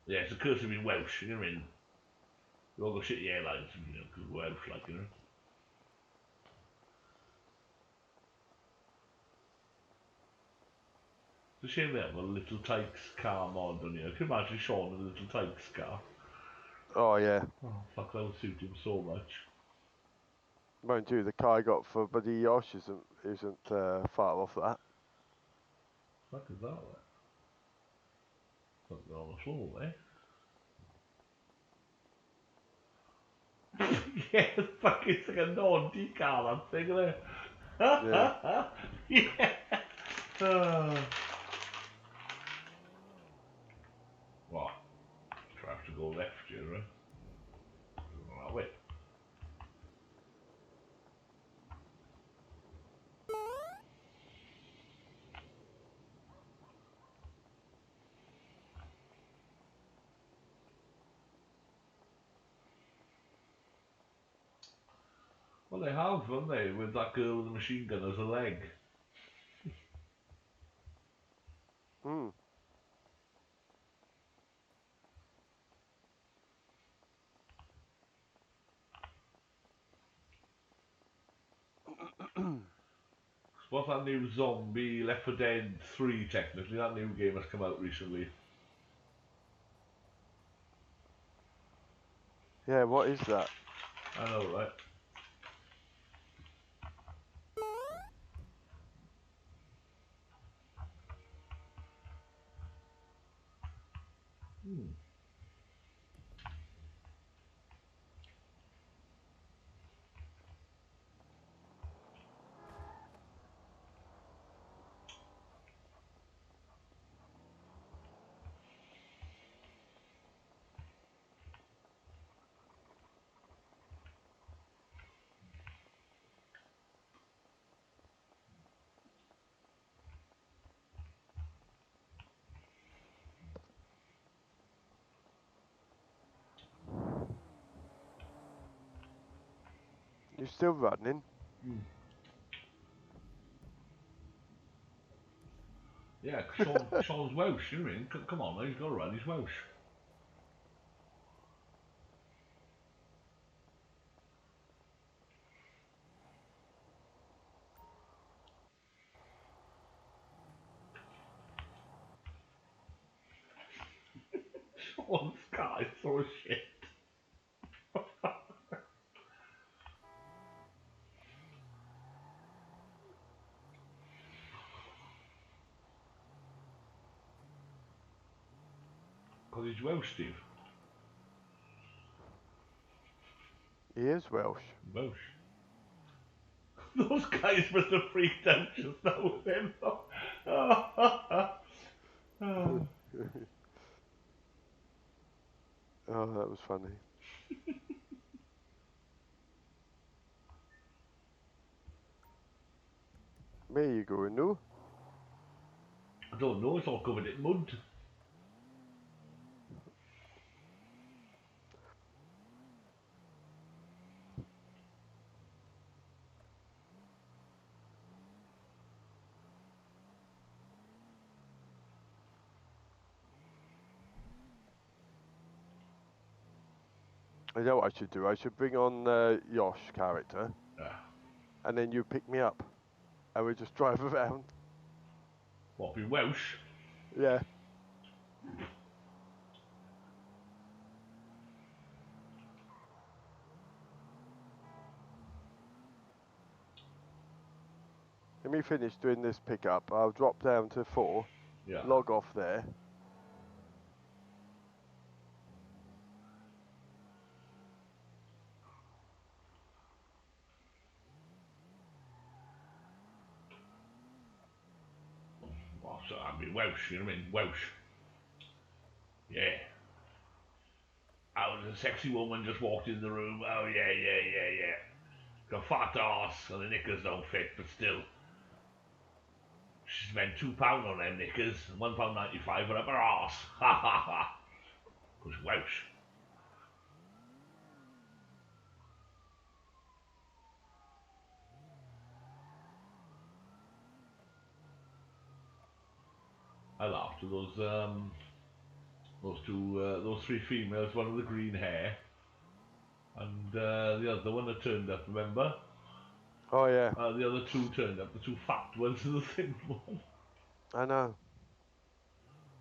Yeah, it's a curse of being Welsh, you know what I mean? We all got shitty hairlines, you know, because we're Welsh, like, you know. It's a shame they haven't got a Little Tykes car mod on here. Can you imagine Sean in a Little Tykes car? Oh yeah. Oh, fuck, that would suit him so much. Mind you, the car I got for Buddy Yosh isn't far off that. Fuck is that, like? Something on the floor, eh? Yeah, the fuck, it's like a naughty car, that thing, isn't it? Yeah. Yeah. What? Try to go left here, right? That way. Well, they have, haven't they? With that girl with the machine gun as a leg. Hmm. What's that new zombie Left 4 Dead 3 technically? That new game has come out recently. Yeah, what is that? I know, right? Hmm. You're still running? Hmm. Yeah, Sean's Welsh, you know what I mean? Come on, he's got to run, he's Welsh. Sean's car is so shit. Because he's Welsh, Steve. He is Welsh. Welsh. Those guys must have freaked out just now with him. Oh. Oh, that was funny. Where you going, no? I don't know, it's all covered in mud. I know what I should do. I should bring on Yosh character, Yeah. and then you pick me up, and we just drive around. What, be Welsh? Yeah. Let me finish doing this pickup. I'll drop down to 4, Yeah. log off there. Well, so I'd be Welsh, you know what I mean? Welsh. Yeah. I was a sexy woman just walked in the room. Oh, yeah, yeah, yeah, yeah. Got a fat arse and the knickers don't fit, but still. She spent £2 on them knickers and £1.95 on her arse. Ha ha ha. Because Welsh. I laughed at those three females, one with the green hair, and the other one that turned up. Remember? Oh yeah, The other two turned up. The two fat ones and the thin one. I know.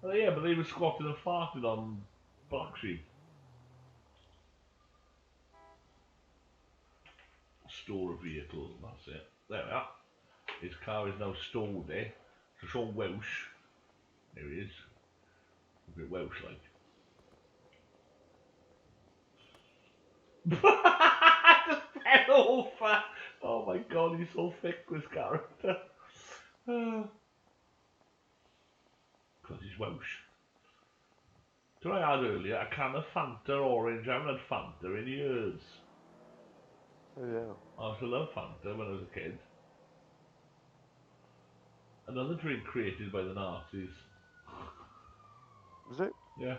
Oh yeah, but they were squatting and farting on Black Sheep. Store a vehicle. That's it. There we are. His car is now stored there. It's all Welsh. There he is. A bit Welsh like. Just fell over. Oh my god, he's so thick, this character. Because he's Welsh. So I had earlier a can of Fanta orange. I haven't had Fanta in years. Oh yeah. I used to love Fanta when I was a kid. Another drink created by the Nazis. Was it? Yeah.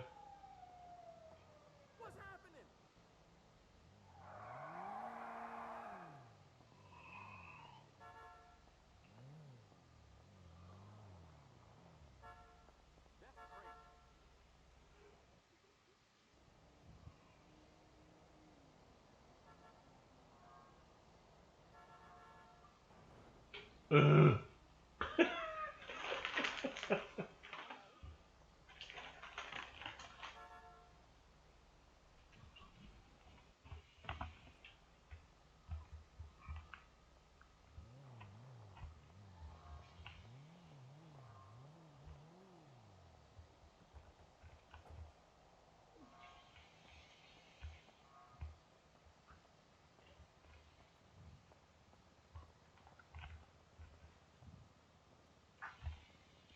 Ugh.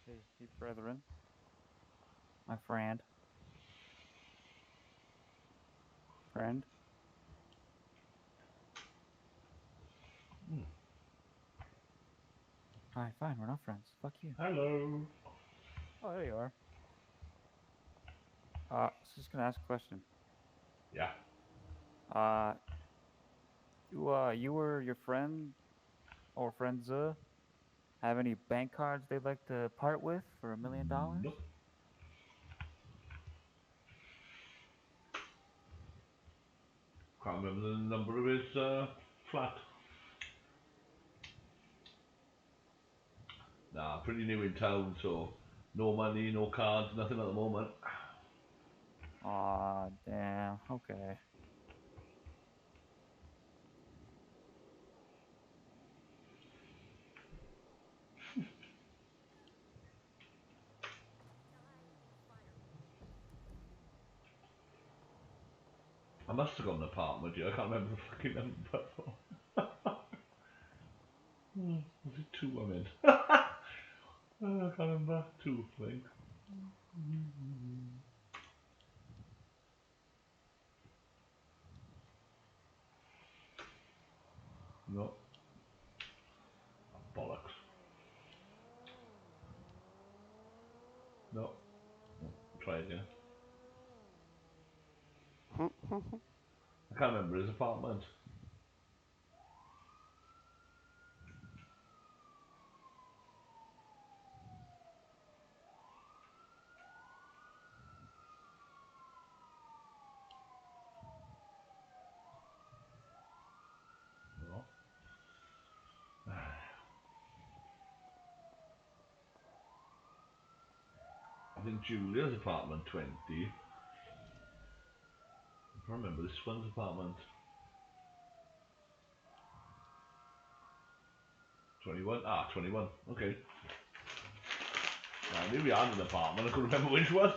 Hey, brethren, my friend. Friend? Alright, fine, we're not friends. Fuck you. Hello. Oh, there you are. I was just gonna ask a question. Yeah. You or your friend or friends, have any bank cards they'd like to part with for $1 million? Nope. Can't remember the number of his flat. Nah, pretty new in town, so no money, no cards, nothing at the moment. Aw, damn. Okay. I must have got an apartment, yeah. I can't remember the fucking number. Was it two I'm in? I can't remember. Two, I think. No. Bollocks. No. Try again. I can't remember his apartment. No. I think Julia's apartment 20. I can't remember this one's apartment. 21. Ah, 21. Okay. I knew we had an apartment. I couldn't remember which one.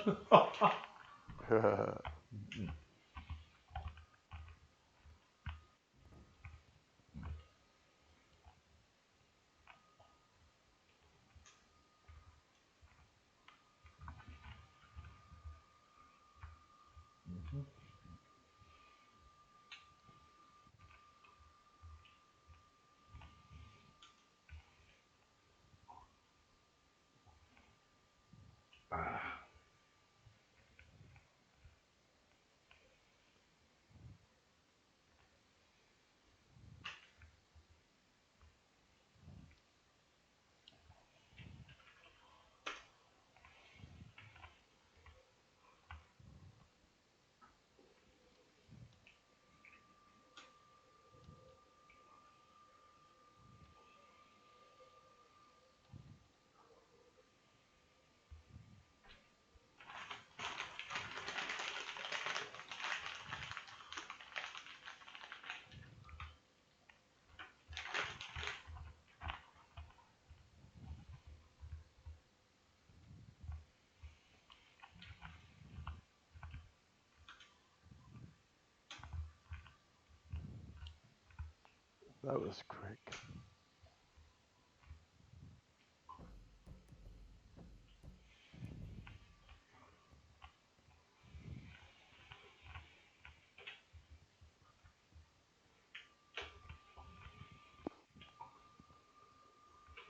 That was quick.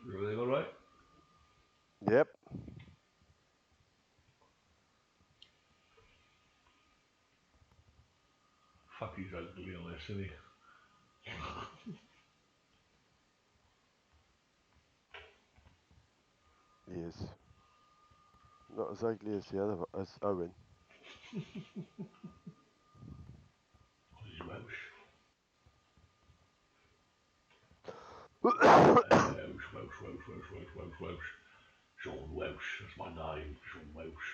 Everything alright? Yep. Fuck, he's ugly on this, isn't he? He is. Not as ugly as the other, as Owen. He's Welsh. Welsh. Sean Welsh, that's my name, Sean Welsh.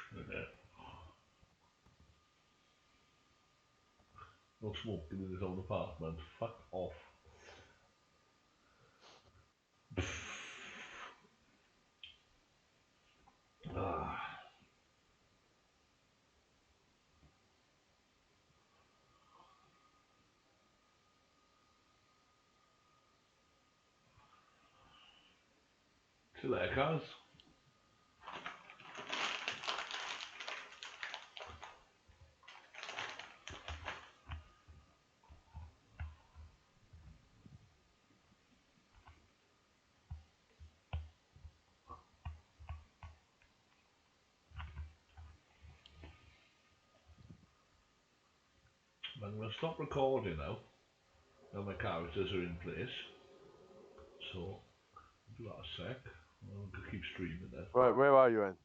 No smoking in his own apartment. Fuck off. Ah. See you later, cuz. I'm going to stop recording now. Now my characters are in place. So, do that a sec. I'm going to keep streaming then. Right, where are you, Owen?